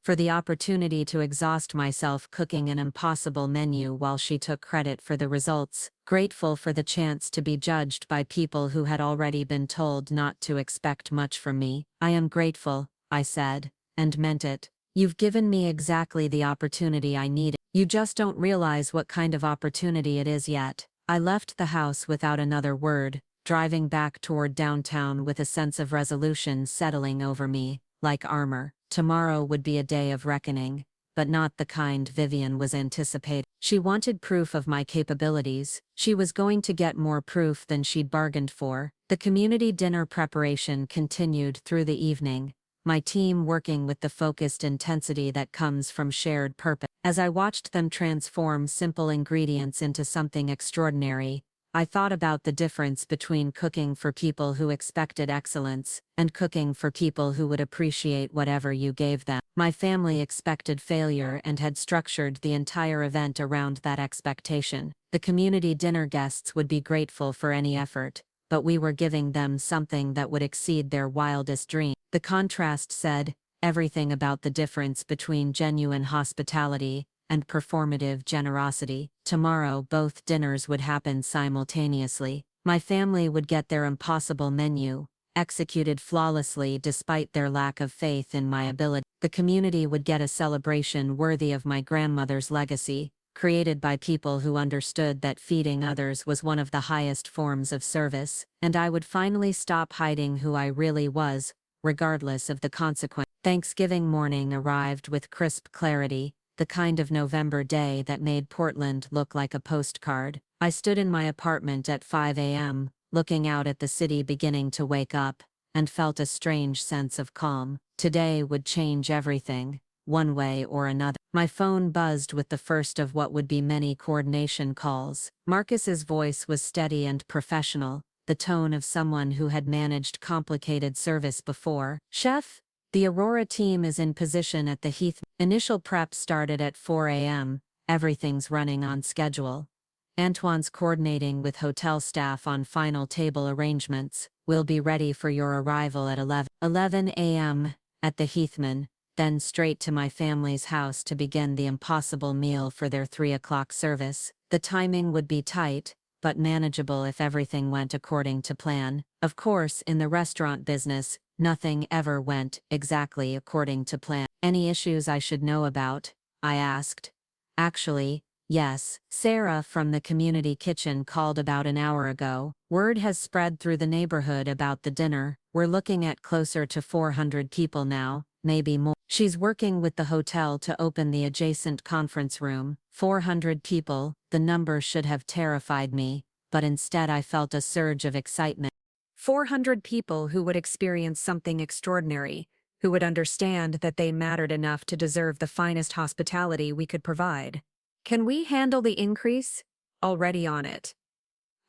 for the opportunity to exhaust myself cooking an impossible menu while she took credit for the results, grateful for the chance to be judged by people who had already been told not to expect much from me. I am grateful, I said, and meant it. You've given me exactly the opportunity I needed. You just don't realize what kind of opportunity it is yet. I left the house without another word, driving back toward downtown with a sense of resolution settling over me. Like armor, tomorrow would be a day of reckoning, but not the kind Vivian was anticipating. She wanted proof of my capabilities. She was going to get more proof than she'd bargained for. The community dinner preparation continued through the evening, my team working with the focused intensity that comes from shared purpose. As I watched them transform simple ingredients into something extraordinary, I thought about the difference between cooking for people who expected excellence and cooking for people who would appreciate whatever you gave them. My family expected failure and had structured the entire event around that expectation. The community dinner guests would be grateful for any effort, but we were giving them something that would exceed their wildest dreams. The contrast said everything about the difference between genuine hospitality and performative generosity. Tomorrow both dinners would happen simultaneously. My family would get their impossible menu, executed flawlessly despite their lack of faith in my ability. The community would get a celebration worthy of my grandmother's legacy, created by people who understood that feeding others was one of the highest forms of service, and I would finally stop hiding who I really was, regardless of the consequence. Thanksgiving morning arrived with crisp clarity, the kind of November day that made Portland look like a postcard. I stood in my apartment at 5 a.m., looking out at the city beginning to wake up, and felt a strange sense of calm. Today would change everything, one way or another. My phone buzzed with the first of what would be many coordination calls. Marcus's voice was steady and professional, the tone of someone who had managed complicated service before. Chef, the Aurora team is in position at the Heath. Initial prep started at 4 a.m., everything's running on schedule. Antoine's coordinating with hotel staff on final table arrangements. We'll be ready for your arrival at 11 a.m. at the Heathman, then straight to my family's house to begin the impossible meal for their 3 o'clock service. The timing would be tight, but manageable if everything went according to plan. Of course, in the restaurant business, nothing ever went exactly according to plan. Any issues I should know about? I asked. Actually, yes. Sarah from the community kitchen called about an hour ago. Word has spread through the neighborhood about the dinner. We're looking at closer to 400 people now, maybe more. She's working with the hotel to open the adjacent conference room. 400 people, the number should have terrified me, but instead I felt a surge of excitement. 400 people who would experience something extraordinary, who would understand that they mattered enough to deserve the finest hospitality we could provide. Can we handle the increase? Already on it.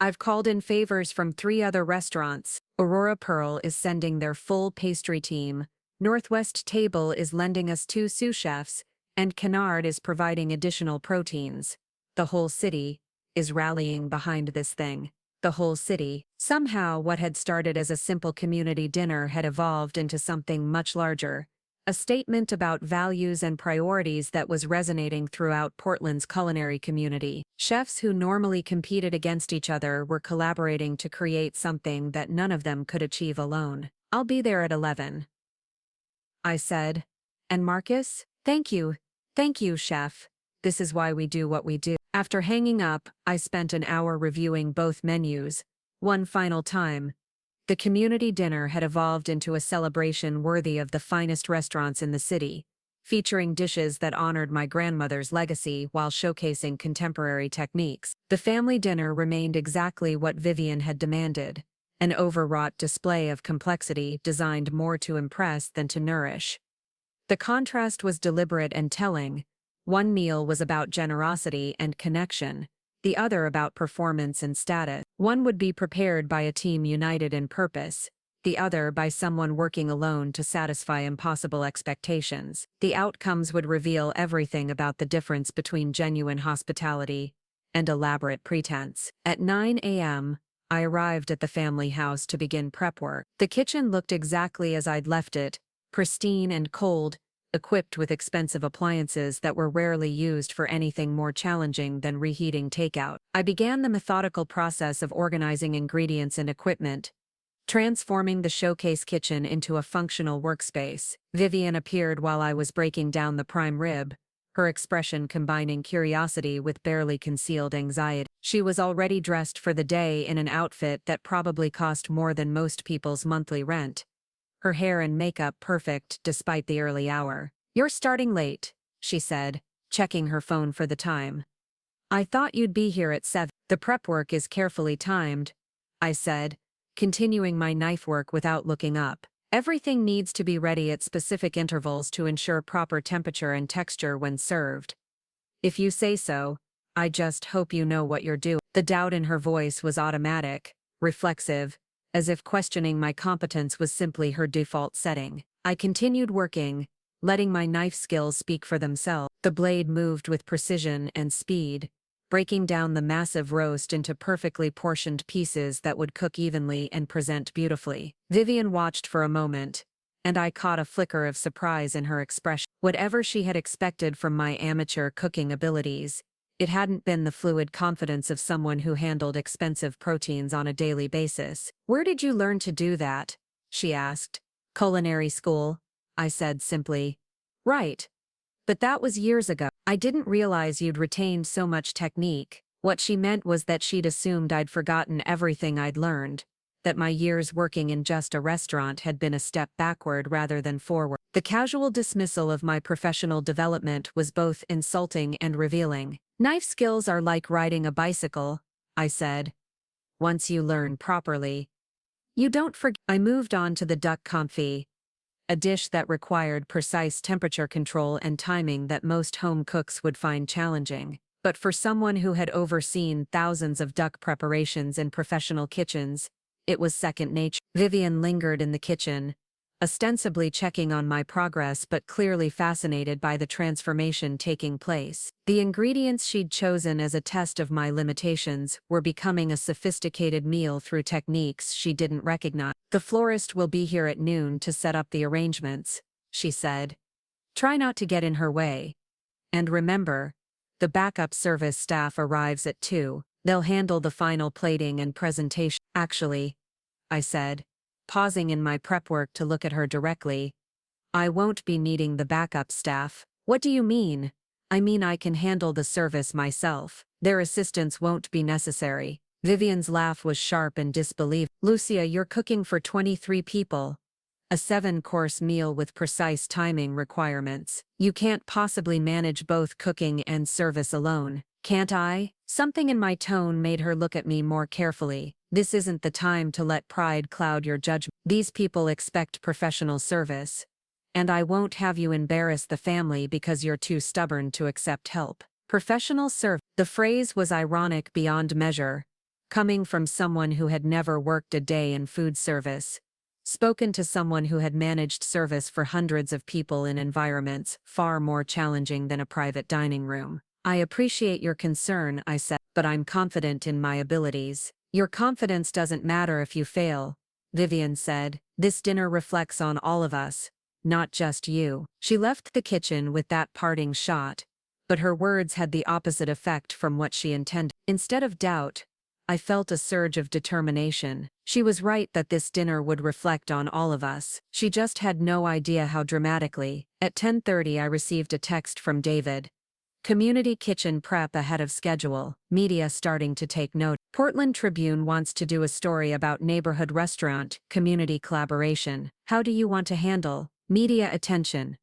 I've called in favors from 3 other restaurants. Aurora Pearl is sending their full pastry team. Northwest Table is lending us 2 sous chefs, and Canard is providing additional proteins. The whole city is rallying behind this thing. The whole city. Somehow what had started as a simple community dinner had evolved into something much larger. A statement about values and priorities that was resonating throughout Portland's culinary community. Chefs who normally competed against each other were collaborating to create something that none of them could achieve alone. I'll be there at 11. I said. And Marcus? Thank you. Thank you, chef. This is why we do what we do. After hanging up, I spent an hour reviewing both menus. One final time. The community dinner had evolved into a celebration worthy of the finest restaurants in the city, featuring dishes that honored my grandmother's legacy while showcasing contemporary techniques. The family dinner remained exactly what Vivian had demanded, an overwrought display of complexity designed more to impress than to nourish. The contrast was deliberate and telling. One meal was about generosity and connection, the other about performance and status. One would be prepared by a team united in purpose, the other by someone working alone to satisfy impossible expectations. The outcomes would reveal everything about the difference between genuine hospitality and elaborate pretense. At 9 a.m., I arrived at the family house to begin prep work. The kitchen looked exactly as I'd left it, pristine and cold, equipped with expensive appliances that were rarely used for anything more challenging than reheating takeout. I began the methodical process of organizing ingredients and equipment, transforming the showcase kitchen into a functional workspace. Vivian appeared while I was breaking down the prime rib, her expression combining curiosity with barely concealed anxiety. She was already dressed for the day in an outfit that probably cost more than most people's monthly rent, her hair and makeup perfect despite the early hour. "You're starting late," she said, checking her phone for the time. "I thought you'd be here at 7. "The prep work is carefully timed," I said, continuing my knife work without looking up. "Everything needs to be ready at specific intervals to ensure proper temperature and texture when served. If you say so, I just hope you know what you're doing." The doubt in her voice was automatic, reflexive, as if questioning my competence was simply her default setting. I continued working, letting my knife skills speak for themselves. The blade moved with precision and speed, breaking down the massive roast into perfectly portioned pieces that would cook evenly and present beautifully. Vivian watched for a moment, and I caught a flicker of surprise in her expression. Whatever she had expected from my amateur cooking abilities, it hadn't been the fluid confidence of someone who handled expensive proteins on a daily basis. "Where did you learn to do that?" she asked. "Culinary school," I said simply. "Right. But that was years ago. I didn't realize you'd retained so much technique." What she meant was that she'd assumed I'd forgotten everything I'd learned, that my years working in just a restaurant had been a step backward rather than forward. The casual dismissal of my professional development was both insulting and revealing. "Knife skills are like riding a bicycle," I said. "Once you learn properly, you don't forget." I moved on to the duck confit, a dish that required precise temperature control and timing that most home cooks would find challenging. But for someone who had overseen thousands of duck preparations in professional kitchens, it was second nature. Vivian lingered in the kitchen, ostensibly checking on my progress but clearly fascinated by the transformation taking place. The ingredients she'd chosen as a test of my limitations were becoming a sophisticated meal through techniques she didn't recognize. "The florist will be here at noon to set up the arrangements," she said. "Try not to get in her way. And remember, the backup service staff arrives at 2. They'll handle the final plating and presentation." "Actually," I said, pausing in my prep work to look at her directly, "I won't be needing the backup staff." "What do you mean?" "I mean I can handle the service myself. Their assistance won't be necessary." Vivian's laugh was sharp and disbelief. "Lucia, you're cooking for 23 people. A 7-course meal with precise timing requirements. You can't possibly manage both cooking and service alone." "Can't I?" Something in my tone made her look at me more carefully. "This isn't the time to let pride cloud your judgment. These people expect professional service, and I won't have you embarrass the family because you're too stubborn to accept help." Professional service. The phrase was ironic beyond measure, coming from someone who had never worked a day in food service, spoken to someone who had managed service for hundreds of people in environments far more challenging than a private dining room. "I appreciate your concern," I said, "but I'm confident in my abilities." "Your confidence doesn't matter if you fail," Vivian said. "This dinner reflects on all of us, not just you." She left the kitchen with that parting shot, but her words had the opposite effect from what she intended. Instead of doubt, I felt a surge of determination. She was right that this dinner would reflect on all of us. She just had no idea how dramatically. At 10:30 I received a text from David. Community kitchen prep ahead of schedule, media starting to take note. Portland Tribune wants to do a story about neighborhood restaurant, community collaboration. How do you want to handle media attention?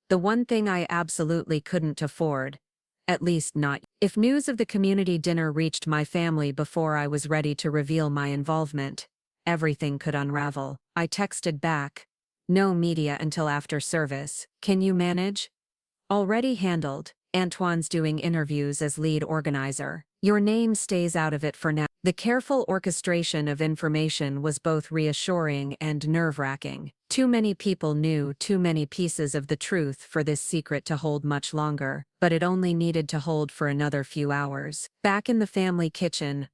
The one thing I absolutely couldn't afford. At least not. If news of the community dinner reached my family before I was ready to reveal my involvement, everything could unravel. I texted back. No media until after service. Can you manage? Already handled. Antoine's doing interviews as lead organizer. Your name stays out of it for now. The careful orchestration of information was both reassuring and nerve-wracking. Too many people knew too many pieces of the truth for this secret to hold much longer, but it only needed to hold for another few hours. Back in the family kitchen,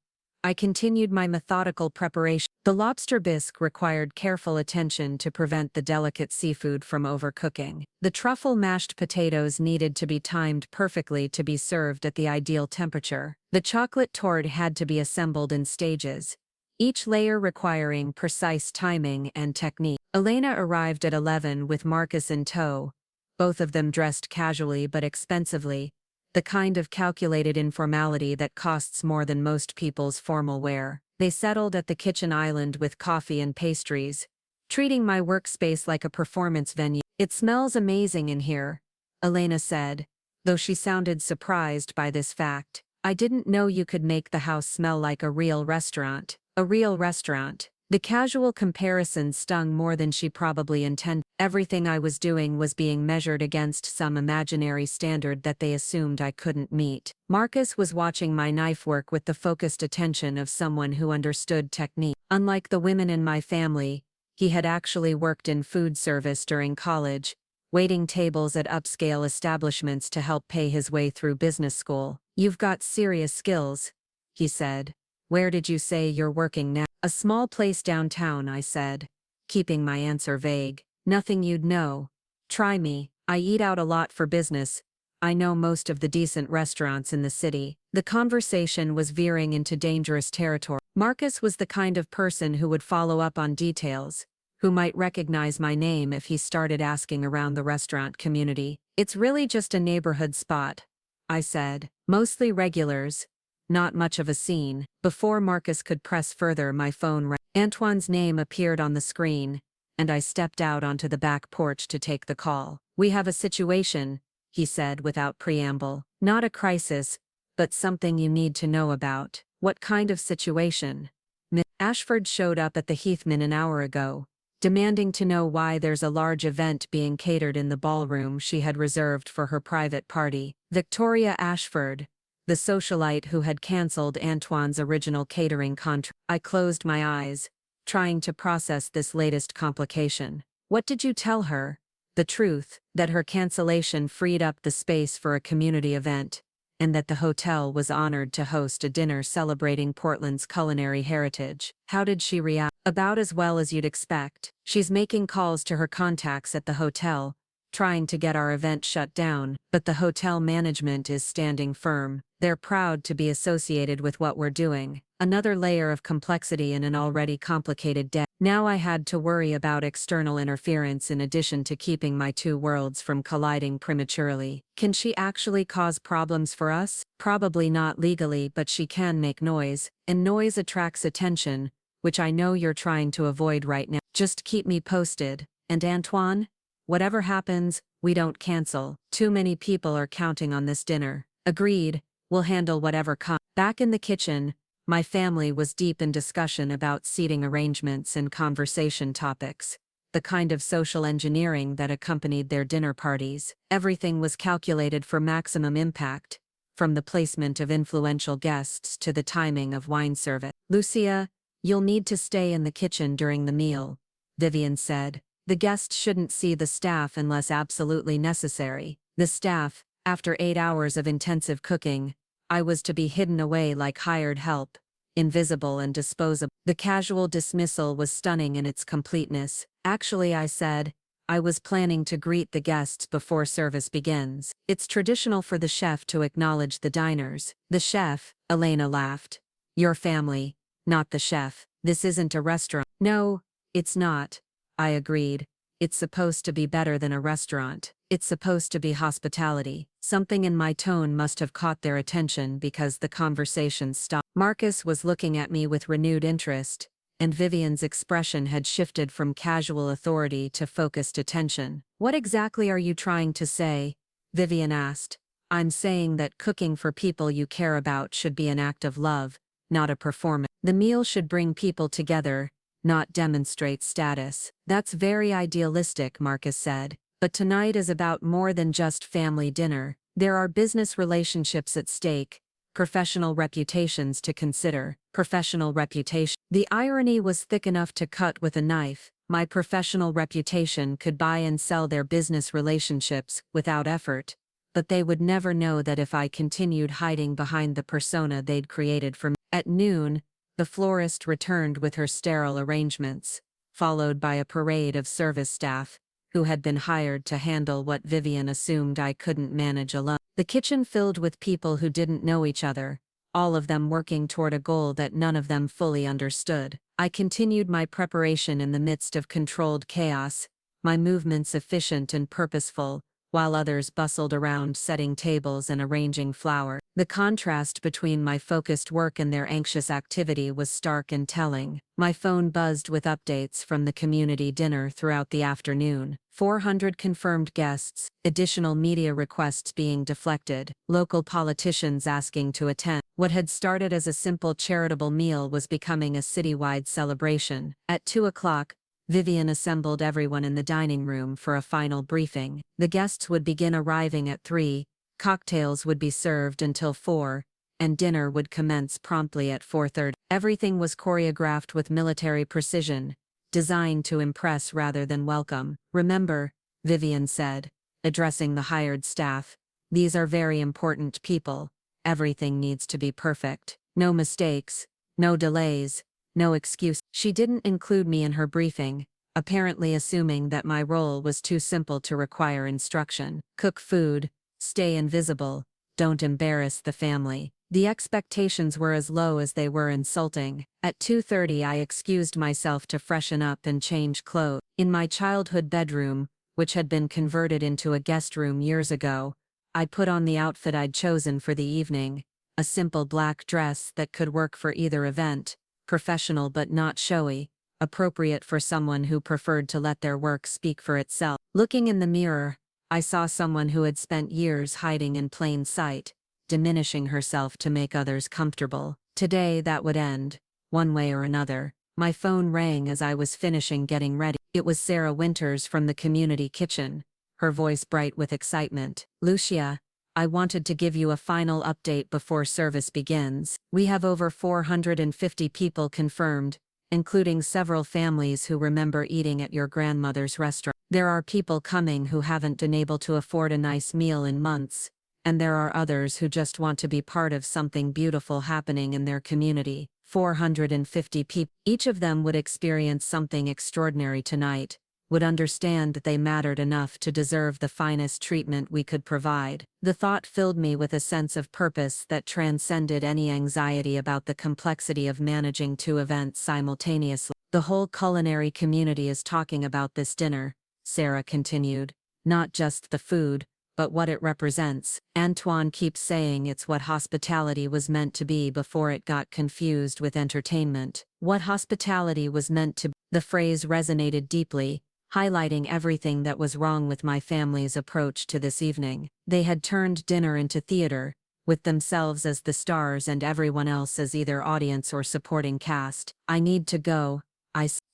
I continued my methodical preparation. The lobster bisque required careful attention to prevent the delicate seafood from overcooking. The truffle mashed potatoes needed to be timed perfectly to be served at the ideal temperature. The chocolate torte had to be assembled in stages, each layer requiring precise timing and technique. Elena arrived at 11 with Marcus in tow, both of them dressed casually but expensively, the kind of calculated informality that costs more than most people's formal wear. They settled at the kitchen island with coffee and pastries, treating my workspace like a performance venue. It smells amazing in here, Elena said, though she sounded surprised by this fact. I didn't know you could make the house smell like a real restaurant. A real restaurant. The casual comparison stung more than she probably intended. Everything I was doing was being measured against some imaginary standard that they assumed I couldn't meet. Marcus was watching my knife work with the focused attention of someone who understood technique. Unlike the women in my family, he had actually worked in food service during college, waiting tables at upscale establishments to help pay his way through business school. You've got serious skills, he said. Where did you say you're working now? A small place downtown, I said, keeping my answer vague. Nothing you'd know. Try me. I eat out a lot for business. I know most of the decent restaurants in the city. The conversation was veering into dangerous territory. Marcus was the kind of person who would follow up on details, who might recognize my name if he started asking around the restaurant community. It's really just a neighborhood spot, I said. Mostly regulars. Not much of a scene. Before Marcus could press further, my phone rang. Antoine's name appeared on the screen, and I stepped out onto the back porch to take the call. We have a situation, he said without preamble. Not a crisis, but something you need to know about. What kind of situation? Miss Ashford showed up at the Heathman an hour ago, demanding to know why there's a large event being catered in the ballroom she had reserved for her private party. Victoria Ashford, the socialite who had cancelled Antoine's original catering contract. I closed my eyes, trying to process this latest complication. What did you tell her? The truth, that her cancellation freed up the space for a community event, and that the hotel was honored to host a dinner celebrating Portland's culinary heritage. How did she react? About as well as you'd expect. She's making calls to her contacts at the hotel, trying to get our event shut down, but the hotel management is standing firm. They're proud to be associated with what we're doing. Another layer of complexity in an already complicated day. Now I had to worry about external interference in addition to keeping my two worlds from colliding prematurely. Can she actually cause problems for us? Probably not legally, but she can make noise, and noise attracts attention, which I know you're trying to avoid right now. Just keep me posted. And Antoine? Whatever happens, we don't cancel. Too many people are counting on this dinner. Agreed, we'll handle whatever comes. Back in the kitchen, my family was deep in discussion about seating arrangements and conversation topics, the kind of social engineering that accompanied their dinner parties. Everything was calculated for maximum impact, from the placement of influential guests to the timing of wine service. Lucia, you'll need to stay in the kitchen during the meal, Vivian said. The guests shouldn't see the staff unless absolutely necessary. The staff, after 8 hours of intensive cooking, I was to be hidden away like hired help, invisible and disposable. The casual dismissal was stunning in its completeness. Actually, I said, I was planning to greet the guests before service begins. It's traditional for the chef to acknowledge the diners. The chef, Elena laughed. Your family, not the chef. This isn't a restaurant. No, it's not, I agreed. It's supposed to be better than a restaurant. It's supposed to be hospitality. Something in my tone must have caught their attention because the conversation stopped. Marcus was looking at me with renewed interest, and Vivian's expression had shifted from casual authority to focused attention. What exactly are you trying to say? Vivian asked. I'm saying that cooking for people you care about should be an act of love, not a performance. The meal should bring people together, not demonstrate status. That's very idealistic, Marcus said. But tonight is about more than just family dinner. There are business relationships at stake, professional reputations to consider. Professional reputation. The irony was thick enough to cut with a knife. My professional reputation could buy and sell their business relationships without effort, but they would never know that if I continued hiding behind the persona they'd created for me. At noon, the florist returned with her sterile arrangements, followed by a parade of service staff, who had been hired to handle what Vivian assumed I couldn't manage alone. The kitchen filled with people who didn't know each other, all of them working toward a goal that none of them fully understood. I continued my preparation in the midst of controlled chaos, my movements efficient and purposeful, while others bustled around setting tables and arranging flour. The contrast between my focused work and their anxious activity was stark and telling. My phone buzzed with updates from the community dinner throughout the afternoon. 400 confirmed guests, additional media requests being deflected, local politicians asking to attend. What had started as a simple charitable meal was becoming a citywide celebration. At 2 o'clock, Vivian assembled everyone in the dining room for a final briefing. The guests would begin arriving at 3, cocktails would be served until 4, and dinner would commence promptly at 4:30. Everything was choreographed with military precision, designed to impress rather than welcome. Remember, Vivian said, addressing the hired staff, these are very important people. Everything needs to be perfect. No mistakes, no delays, no excuse. She didn't include me in her briefing, apparently assuming that my role was too simple to require instruction. Cook food, stay invisible, don't embarrass the family. The expectations were as low as they were insulting. At 2:30 I excused myself to freshen up and change clothes. In my childhood bedroom, which had been converted into a guest room years ago, I put on the outfit I'd chosen for the evening, a simple black dress that could work for either event, professional but not showy, appropriate for someone who preferred to let their work speak for itself. Looking in the mirror, I saw someone who had spent years hiding in plain sight, diminishing herself to make others comfortable. Today that would end, one way or another. My phone rang as I was finishing getting ready. It was Sarah Winters from the community kitchen, her voice bright with excitement. Lucia, I wanted to give you a final update before service begins. We have over 450 people confirmed, including several families who remember eating at your grandmother's restaurant. There are people coming who haven't been able to afford a nice meal in months, and there are others who just want to be part of something beautiful happening in their community. 450 people. Each of them would experience something extraordinary tonight, would understand that they mattered enough to deserve the finest treatment we could provide. The thought filled me with a sense of purpose that transcended any anxiety about the complexity of managing 2 events simultaneously. The whole culinary community is talking about this dinner, Sarah continued. Not just the food, but what it represents. Antoine keeps saying it's what hospitality was meant to be before it got confused with entertainment. What hospitality was meant to be. The phrase resonated deeply, highlighting everything that was wrong with my family's approach to this evening. They had turned dinner into theater, with themselves as the stars and everyone else as either audience or supporting cast. I need to go.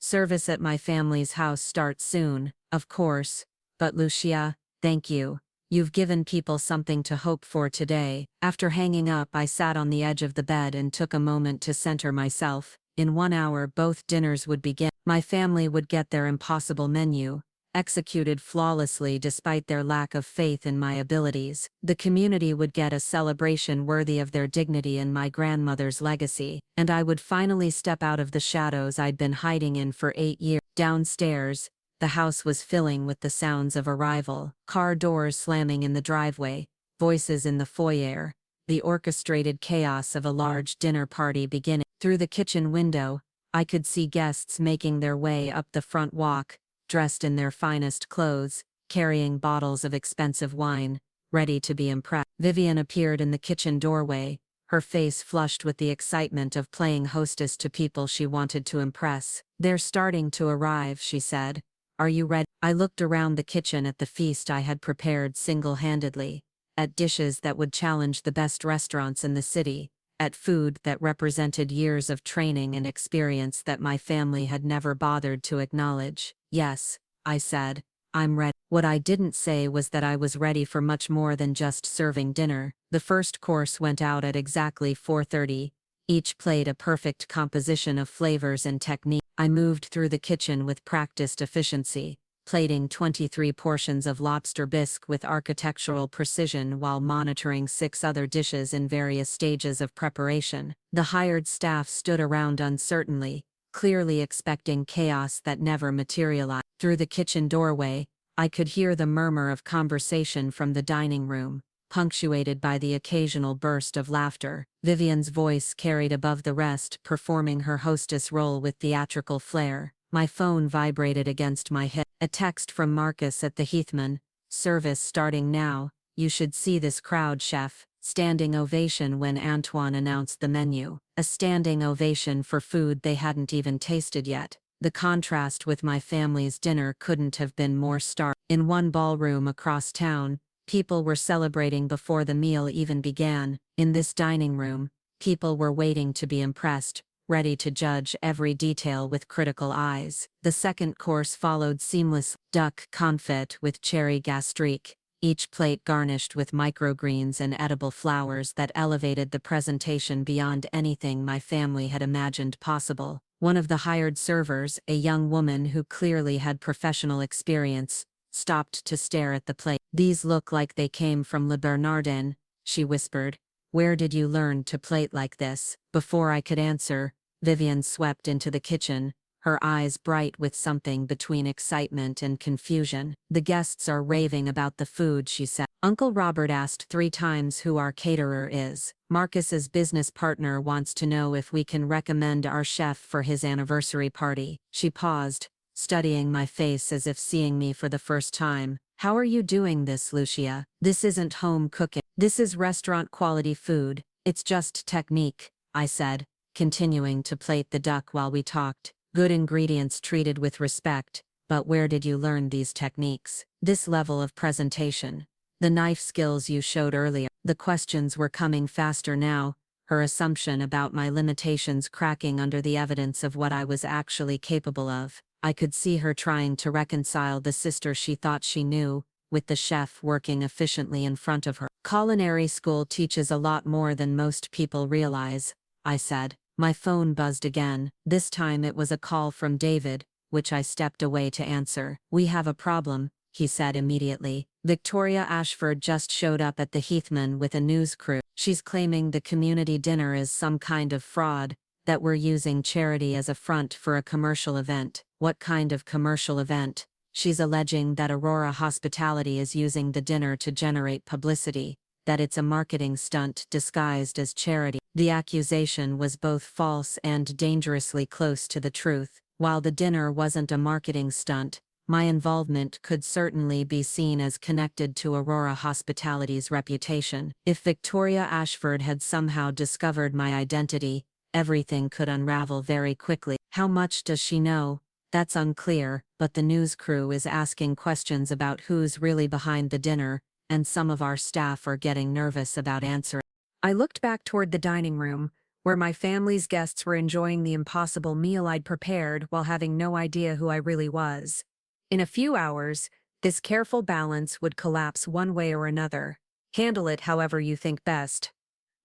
Service at my family's house starts soon, of course, but Lucia, thank you. You've given people something to hope for today. After hanging up, I sat on the edge of the bed and took a moment to center myself. In 1 hour, both dinners would begin. My family would get their impossible menu, executed flawlessly despite their lack of faith in my abilities. The community would get a celebration worthy of their dignity and my grandmother's legacy, and I would finally step out of the shadows I'd been hiding in for 8 years. Downstairs, the house was filling with the sounds of arrival, car doors slamming in the driveway, voices in the foyer, the orchestrated chaos of a large dinner party beginning. Through the kitchen window, I could see guests making their way up the front walk, dressed in their finest clothes, carrying bottles of expensive wine, ready to be impressed. Vivian appeared in the kitchen doorway, her face flushed with the excitement of playing hostess to people she wanted to impress. "They're starting to arrive," she said. "Are you ready?" I looked around the kitchen at the feast I had prepared single-handedly, at dishes that would challenge the best restaurants in the city, at food that represented years of training and experience that my family had never bothered to acknowledge. "Yes," I said, "I'm ready." What I didn't say was that I was ready for much more than just serving dinner. The first course went out at exactly 4:30, each plate a perfect composition of flavors and technique. I moved through the kitchen with practiced efficiency, plating 23 portions of lobster bisque with architectural precision while monitoring 6 other dishes in various stages of preparation. The hired staff stood around uncertainly, clearly expecting chaos that never materialized. Through the kitchen doorway, I could hear the murmur of conversation from the dining room, punctuated by the occasional burst of laughter. Vivian's voice carried above the rest, performing her hostess role with theatrical flair. My phone vibrated against my hip. A text from Marcus at the Heathman. "Service starting now. You should see this crowd, chef." Standing ovation when Antoine announced the menu. A standing ovation for food they hadn't even tasted yet. The contrast with my family's dinner couldn't have been more stark. In one ballroom across town, people were celebrating before the meal even began. In this dining room, people were waiting to be impressed, ready to judge every detail with critical eyes. The second course followed seamless. Duck confit with cherry gastrique, each plate garnished with microgreens and edible flowers that elevated the presentation beyond anything my family had imagined possible. One of the hired servers, a young woman who clearly had professional experience, stopped to stare at the plate. "These look like they came from Le Bernardin," she whispered. "Where did you learn to plate like this?" Before I could answer, Vivian swept into the kitchen, her eyes bright with something between excitement and confusion. "The guests are raving about the food," she said. "Uncle Robert asked 3 times who our caterer is. Marcus's business partner wants to know if we can recommend our chef for his anniversary party." She paused, studying my face as if seeing me for the first time. "How are you doing this, Lucia? This isn't home cooking. This is restaurant-quality food. It's just technique," I said, continuing to plate the duck while we talked. "Good ingredients treated with respect, but where did you learn these techniques? This level of presentation? The knife skills you showed earlier?" The questions were coming faster now, her assumption about my limitations cracking under the evidence of what I was actually capable of. I could see her trying to reconcile the sister she thought she knew, with the chef working efficiently in front of her. "Culinary school teaches a lot more than most people realize," I said. My phone buzzed again. This time it was a call from David, which I stepped away to answer. "We have a problem," he said immediately. "Victoria Ashford just showed up at the Heathman with a news crew. She's claiming the community dinner is some kind of fraud, that we're using charity as a front for a commercial event." "What kind of commercial event?" "She's alleging that Aurora Hospitality is using the dinner to generate publicity, that it's a marketing stunt disguised as charity." The accusation was both false and dangerously close to the truth. While the dinner wasn't a marketing stunt, my involvement could certainly be seen as connected to Aurora Hospitality's reputation. If Victoria Ashford had somehow discovered my identity, everything could unravel very quickly. "How much does she know?" "That's unclear, but the news crew is asking questions about who's really behind the dinner, and some of our staff are getting nervous about answering." I looked back toward the dining room, where my family's guests were enjoying the impossible meal I'd prepared while having no idea who I really was. In a few hours, this careful balance would collapse one way or another. "Handle it however you think best,"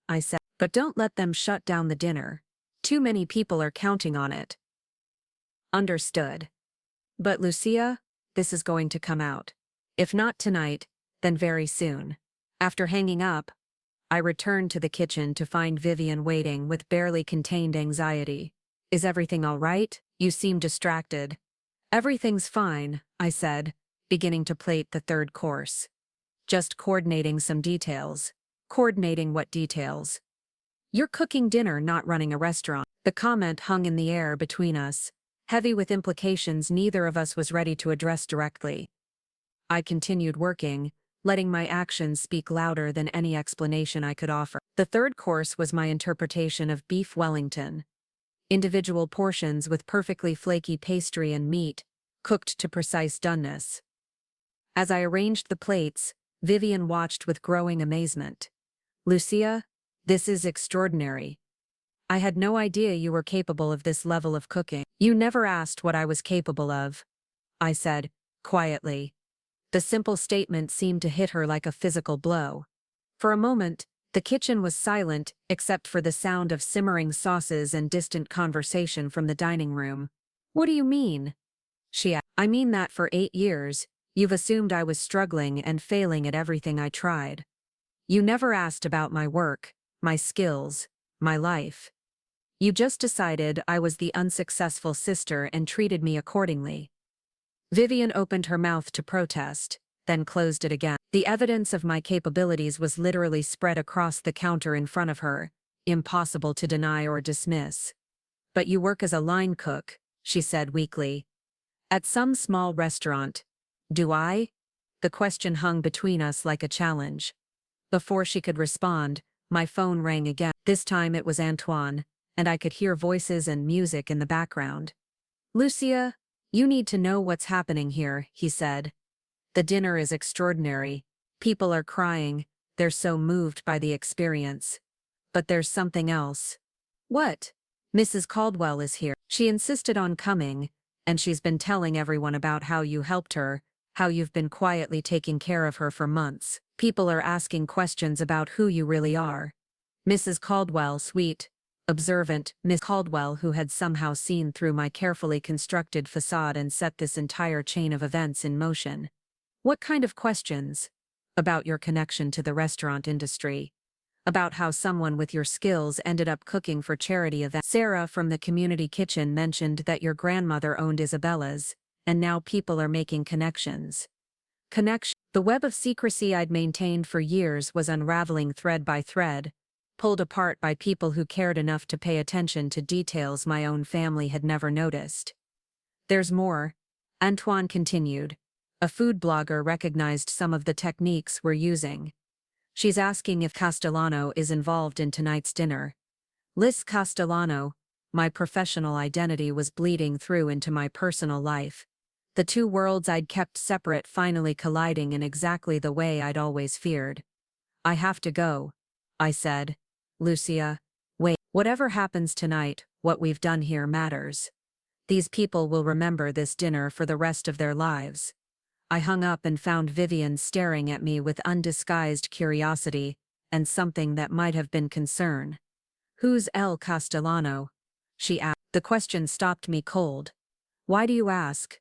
I said. "But don't let them shut down the dinner. Too many people are counting on it." "Understood. But Lucia, this is going to come out. If not tonight, then very soon." After hanging up, I returned to the kitchen to find Vivian waiting with barely contained anxiety. "Is everything all right? You seem distracted." "Everything's fine," I said, beginning to plate the third course. "Just coordinating some details." Coordinating what details? You're cooking dinner, not running a restaurant. The comment hung in the air between us, heavy with implications neither of us was ready to address directly. I continued working, letting my actions speak louder than any explanation I could offer. The third course was my interpretation of beef Wellington. Individual portions with perfectly flaky pastry and meat, cooked to precise doneness. As I arranged the plates, Vivian watched with growing amazement. Lucia, this is extraordinary. I had no idea you were capable of this level of cooking. You never asked what I was capable of, I said, quietly. The simple statement seemed to hit her like a physical blow. For a moment, the kitchen was silent except for the sound of simmering sauces and distant conversation from the dining room. What do you mean? She asked. I mean that for 8 years, you've assumed I was struggling and failing at everything I tried. You never asked about my work, my skills, my life. You just decided I was the unsuccessful sister and treated me accordingly. Vivian opened her mouth to protest, then closed it again. The evidence of my capabilities was literally spread across the counter in front of her, impossible to deny or dismiss. But you work as a line cook, she said weakly. At some small restaurant. Do I? The question hung between us like a challenge. Before she could respond, my phone rang again. This time it was Antoine, and I could hear voices and music in the background. Lucia, you need to know what's happening here, he said. The dinner is extraordinary. People are crying, they're so moved by the experience. But there's something else. What? Mrs. Caldwell is here. She insisted on coming, and she's been telling everyone about how you helped her, how you've been quietly taking care of her for months. People are asking questions about who you really are. Mrs. Caldwell, sweet, observant Miss Caldwell, who had somehow seen through my carefully constructed facade and set this entire chain of events in motion. What kind of questions? About your connection to the restaurant industry. About how someone with your skills ended up cooking for charity events. Sarah from the community kitchen mentioned that your grandmother owned Isabella's, and now people are making connections. The web of secrecy I'd maintained for years was unraveling thread by thread, pulled apart by people who cared enough to pay attention to details my own family had never noticed. There's more, Antoine continued. A food blogger recognized some of the techniques we're using. She's asking if Castellano is involved in tonight's dinner. Liz Castellano, my professional identity was bleeding through into my personal life. The two worlds I'd kept separate finally colliding in exactly the way I'd always feared. I have to go, I said. Lucia, wait. Whatever happens tonight, what we've done here matters. These people will remember this dinner for the rest of their lives. I hung up and found Vivian staring at me with undisguised curiosity, and something that might have been concern. Who's El Castellano? She asked. The question stopped me cold. Why do you ask?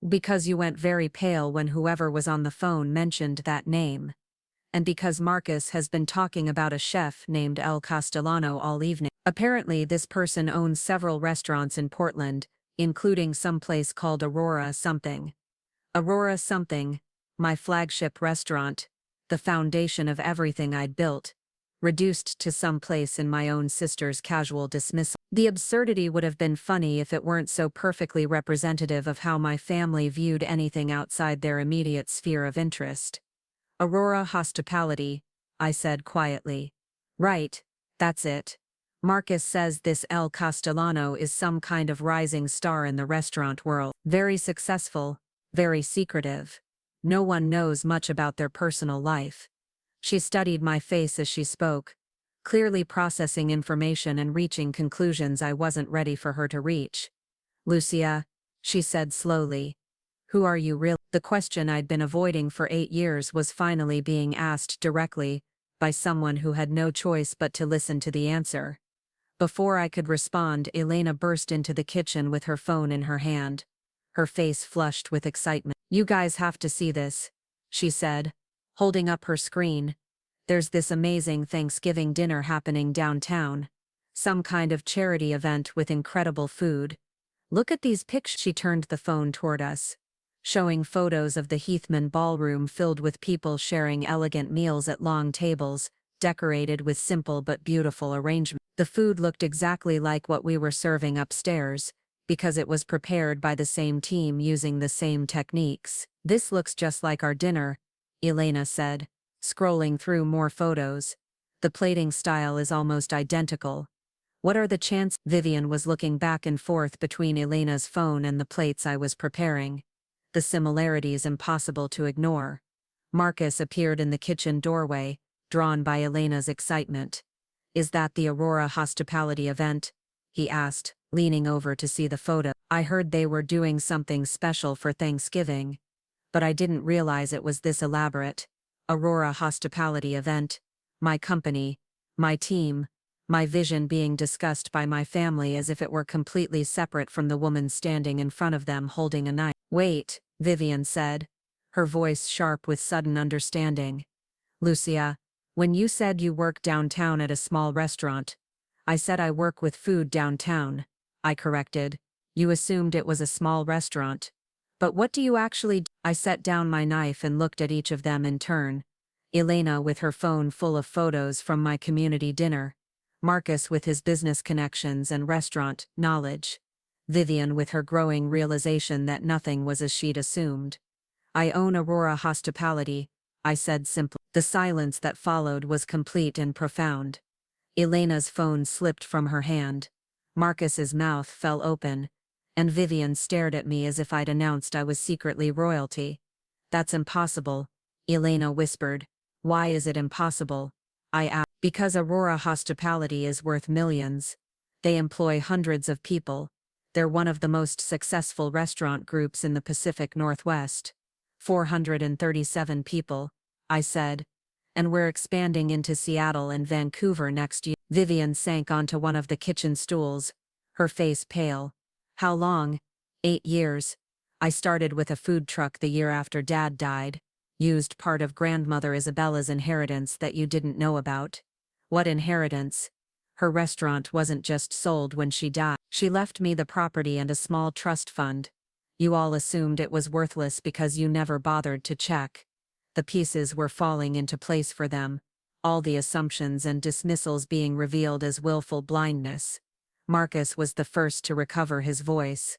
Because you went very pale when whoever was on the phone mentioned that name. And because Marcus has been talking about a chef named El Castellano all evening. Apparently this person owns several restaurants in Portland, including some place called Aurora something. Aurora something, my flagship restaurant, the foundation of everything I'd built, reduced to some place in my own sister's casual dismissal. The absurdity would have been funny if it weren't so perfectly representative of how my family viewed anything outside their immediate sphere of interest. Aurora Hospitality, I said quietly. Right, that's it. Marcus says this El Castellano is some kind of rising star in the restaurant world. Very successful, very secretive. No one knows much about their personal life. She studied my face as she spoke, clearly processing information and reaching conclusions I wasn't ready for her to reach. Lucia, she said slowly. Who are you really? The question I'd been avoiding for 8 years was finally being asked directly, by someone who had no choice but to listen to the answer. Before I could respond, Elena burst into the kitchen with her phone in her hand. Her face flushed with excitement. You guys have to see this, she said, holding up her screen. There's this amazing Thanksgiving dinner happening downtown. Some kind of charity event with incredible food. Look at these pictures. She turned the phone toward us, showing photos of the Heathman ballroom filled with people sharing elegant meals at long tables, decorated with simple but beautiful arrangements. The food looked exactly like what we were serving upstairs, because it was prepared by the same team using the same techniques. "This looks just like our dinner," Elena said, scrolling through more photos. "The plating style is almost identical. What are the chances?" Vivian was looking back and forth between Elena's phone and the plates I was preparing. The similarities impossible to ignore. Marcus appeared in the kitchen doorway, drawn by Elena's excitement. "Is that the Aurora Hospitality event?" he asked, leaning over to see the photo. "I heard they were doing something special for Thanksgiving, but I didn't realize it was this elaborate. Aurora Hospitality event, my company, my team, my vision being discussed by my family as if it were completely separate from the woman standing in front of them holding a knife." "Wait," Vivian said, her voice sharp with sudden understanding. "Lucia, when you said you work downtown at a small restaurant, I said I work with food downtown," I corrected. "You assumed it was a small restaurant. But what do you actually do?" I set down my knife and looked at each of them in turn. Elena with her phone full of photos from my community dinner. Marcus with his business connections and restaurant knowledge. Vivian with her growing realization that nothing was as she'd assumed. "I own Aurora Hospitality," I said simply. The silence that followed was complete and profound. Elena's phone slipped from her hand. Marcus's mouth fell open, and Vivian stared at me as if I'd announced I was secretly royalty. "That's impossible," Elena whispered. "Why is it impossible?" I asked. "Because Aurora Hospitality is worth millions. They employ hundreds of people. They're one of the most successful restaurant groups in the Pacific Northwest. 437 people," I said. "And we're expanding into Seattle and Vancouver next year." Vivian sank onto one of the kitchen stools, her face pale. "How long?" 8 years. I started with a food truck the year after Dad died. Used part of Grandmother Isabella's inheritance that you didn't know about." "What inheritance?" "Her restaurant wasn't just sold when she died. She left me the property and a small trust fund. You all assumed it was worthless because you never bothered to check. The pieces were falling into place for them, all the assumptions and dismissals being revealed as willful blindness." Marcus was the first to recover his voice.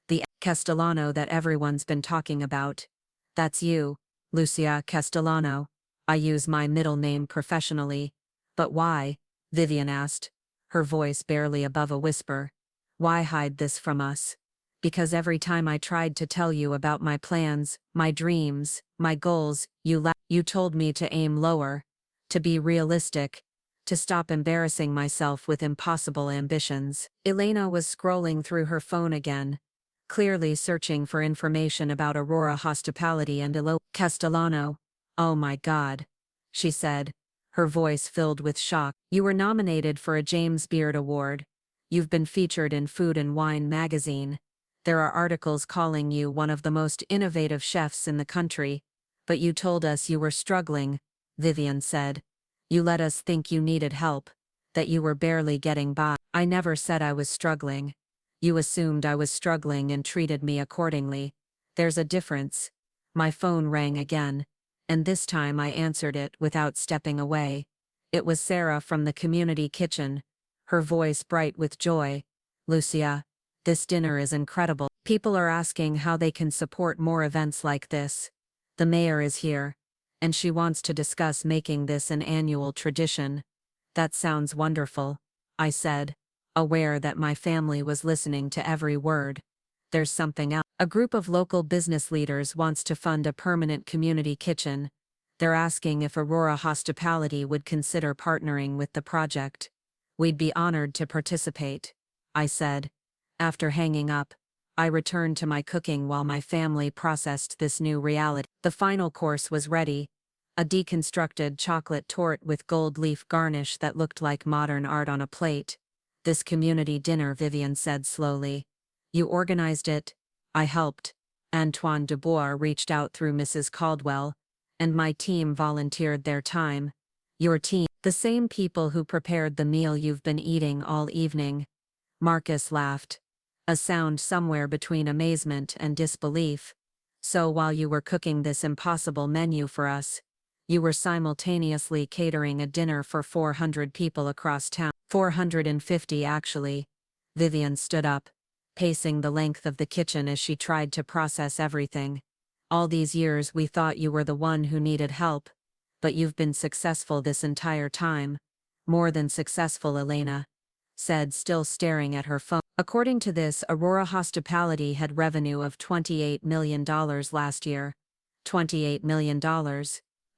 "The Castellano that everyone's been talking about. That's you, Lucia Castellano. I use my middle name professionally." "But why?" Vivian asked, her voice barely above a whisper. "Why hide this from us?" "Because every time I tried to tell you about my plans, my dreams, my goals, you told me to aim lower, to be realistic, to stop embarrassing myself with impossible ambitions." Elena was scrolling through her phone again, clearly searching for information about Aurora Hospitality and Castellano. "Oh my God," she said, her voice filled with shock. "You were nominated for a James Beard Award. You've been featured in Food and Wine magazine. There are articles calling you one of the most innovative chefs in the country. But you told us you were struggling," Vivian said. "You let us think you needed help, that you were barely getting by." "I never said I was struggling. You assumed I was struggling and treated me accordingly. There's a difference." My phone rang again, and this time I answered it without stepping away. It was Sarah from the community kitchen, her voice bright with joy. "Lucia, this dinner is incredible. People are asking how they can support more events like this. The mayor is here, and she wants to discuss making this an annual tradition." "That sounds wonderful," I said, aware that my family was listening to every word. "There's something else. A group of local business leaders wants to fund a permanent community kitchen. They're asking if Aurora Hospitality would consider partnering with the project. We'd be honored to participate," I said. After hanging up, I returned to my cooking while my family processed this new reality. The final course was ready. A deconstructed chocolate torte with gold leaf garnish that looked like modern art on a plate. "This community dinner," Vivian said slowly. "You organized it." "I helped. Antoine Dubois reached out through Mrs. Caldwell, and my team volunteered their time." "Your team?" "The same people who prepared the meal you've been eating all evening." Marcus laughed, a sound somewhere between amazement and disbelief. "So while you were cooking this impossible menu for us, You were simultaneously catering a dinner for 400 people across town. 450 actually. Vivian stood up, pacing the length of the kitchen as she tried to process everything. All these years we thought you were the one who needed help, but you've been successful this entire time. More than successful, Elena said, still staring at her phone. According to this, Aurora Hospitality had revenue of $28 million last year. $28 million.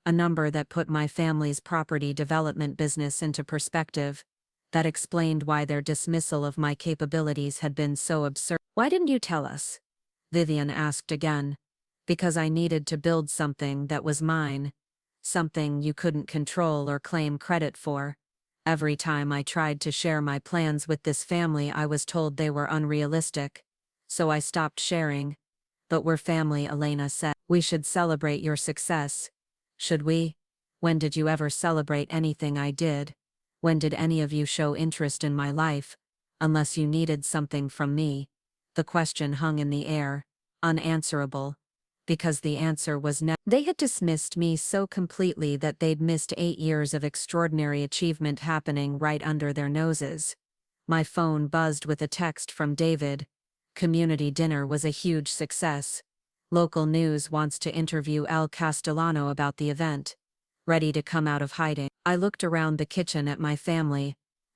A number that put my family's property development business into perspective. That explained why their dismissal of my capabilities had been so absurd. Why didn't you tell us? Vivian asked again. Because I needed to build something that was mine. Something you couldn't control or claim credit for. Every time I tried to share my plans with this family, I was told they were unrealistic. So I stopped sharing. But we're family, Elena said. We should celebrate your success. Should we? When did you ever celebrate anything I did? When did any of you show interest in my life? Unless you needed something from me. The question hung in the air, unanswerable. Because the answer was no. They had dismissed me so completely that they'd missed 8 years of extraordinary achievement happening right under their noses. My phone buzzed with a text from David. Community dinner was a huge success. Local news wants to interview El Castellano about the event. Ready to come out of hiding. I looked around the kitchen at my family,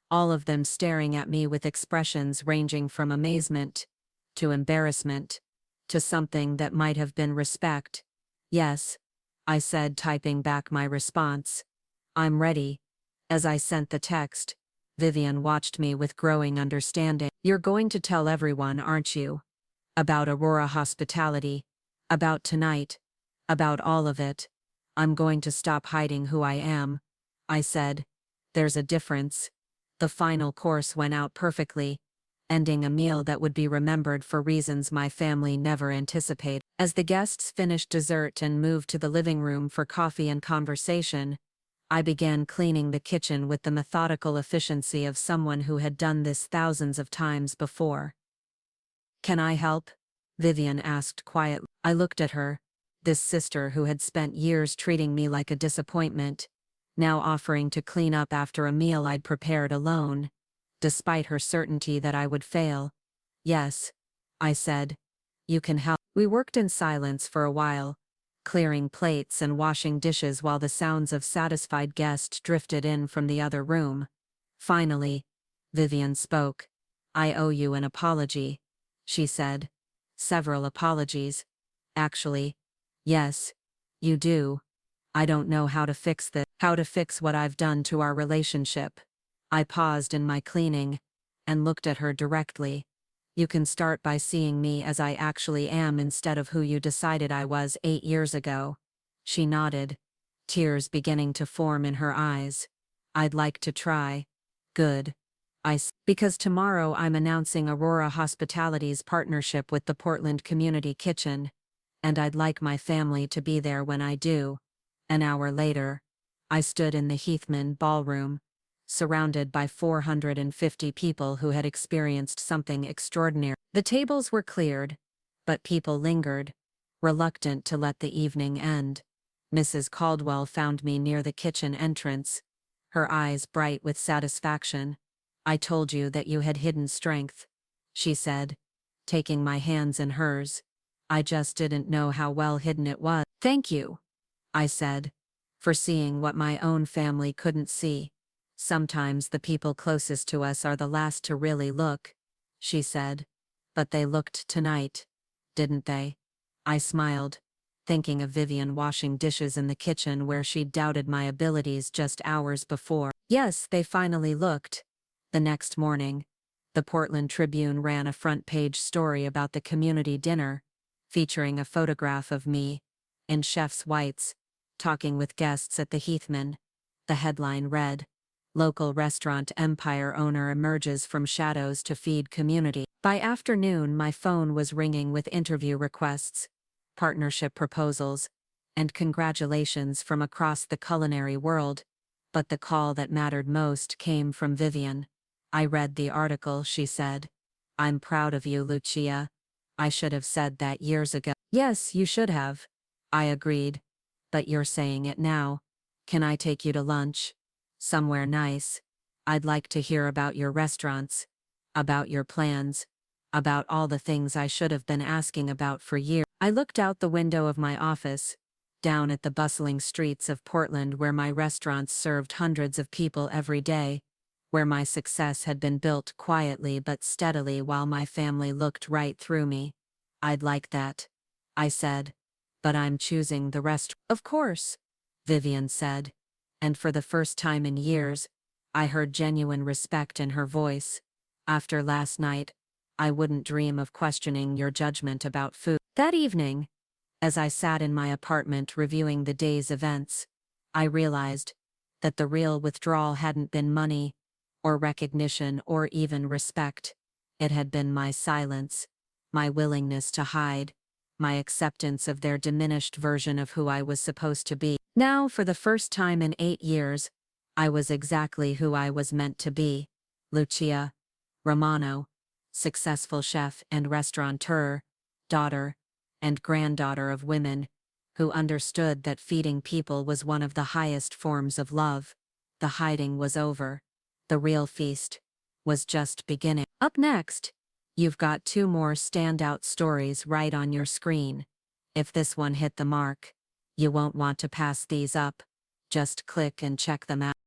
all of them staring at me with expressions ranging from amazement to embarrassment to something that might have been respect. Yes, I said, typing back my response. I'm ready. As I sent the text, Vivian watched me with growing understanding. You're going to tell everyone, aren't you? About Aurora Hospitality. About tonight. About all of it. I'm going to stop hiding who I am. I said. There's a difference. The final course went out perfectly, ending a meal that would be remembered for reasons my family never anticipated. As the guests finished dessert and moved to the living room for coffee and conversation, I began cleaning the kitchen with the methodical efficiency of someone who had done this thousands of times before. Can I help? Vivian asked quietly. I looked at her, this sister who had spent years treating me like a disappointment, now offering to clean up after a meal I'd prepared alone, despite her certainty that I would fail. Yes, I said. You can help. We worked in silence for a while, clearing plates and washing dishes while the sounds of satisfied guests drifted in from the other room. Finally, Vivian spoke. I owe you an apology, she said. Several apologies. Actually. Yes, you do. I don't know how to fix what I've done to our relationship. I paused in my cleaning and looked at her directly. You can start by seeing me as I actually am instead of who you decided I was 8 years ago. She nodded, tears beginning to form in her eyes. I'd like to try. Good. Because tomorrow I'm announcing Aurora Hospitality's partnership with the Portland Community Kitchen, and I'd like my family to be there when I do. An hour later, I stood in the Heathman ballroom, surrounded by 450 people who had experienced something extraordinary. The tables were cleared, but people lingered, reluctant to let the evening end. Mrs. Caldwell found me near the kitchen entrance, her eyes bright with satisfaction. I told you that you had hidden strength, she said, taking my hands in hers. I just didn't know how well hidden it was. Thank you, I said, for seeing what my own family couldn't see. Sometimes the people closest to us are the last to really look, she said. But they looked tonight, didn't they? I smiled, thinking of Vivian washing dishes in the kitchen where she'd doubted my abilities just hours before. Yes, they finally looked. The next morning, the Portland Tribune ran a front-page story about the community dinner, featuring a photograph of me, in chef's whites, talking with guests at the Heathman. The headline read, Local restaurant empire owner emerges from shadows to feed community. By afternoon, my phone was ringing with interview requests, partnership proposals, and congratulations from across the culinary world. But the call that mattered most came from Vivian. I read the article, she said. I'm proud of you, Lucia. I should have said that years ago. Yes, you should have. I agreed. But you're saying it now. Can I take you to lunch? Somewhere nice. I'd like to hear about your restaurants, about your plans, about all the things I should have been asking about for years. I looked out the window of my office, down at the bustling streets of Portland where my restaurants served hundreds of people every day, where my success had been built quietly but steadily while my family looked right through me. I'd like that, I said. But I'm choosing the rest. Of course, Vivian said. And for the first time in years, I heard genuine respect in her voice. After last night, I wouldn't dream of questioning your judgment about food. That evening, as I sat in my apartment reviewing the day's events, I realized that the real withdrawal hadn't been money, or recognition, or even respect. It had been my silence, my willingness to hide, my acceptance of their diminished version of who I was supposed to be. Now, for the first time in 8 years, I was exactly who I was meant to be. Lucia Romano, successful chef and restaurateur, daughter and granddaughter of women who understood that feeding people was one of the highest forms of love. The hiding was over. The real feast was just beginning. Up next, you've got 2 more standout stories right on your screen. If this one hit the mark, you won't want to pass these up. Just click and check them out.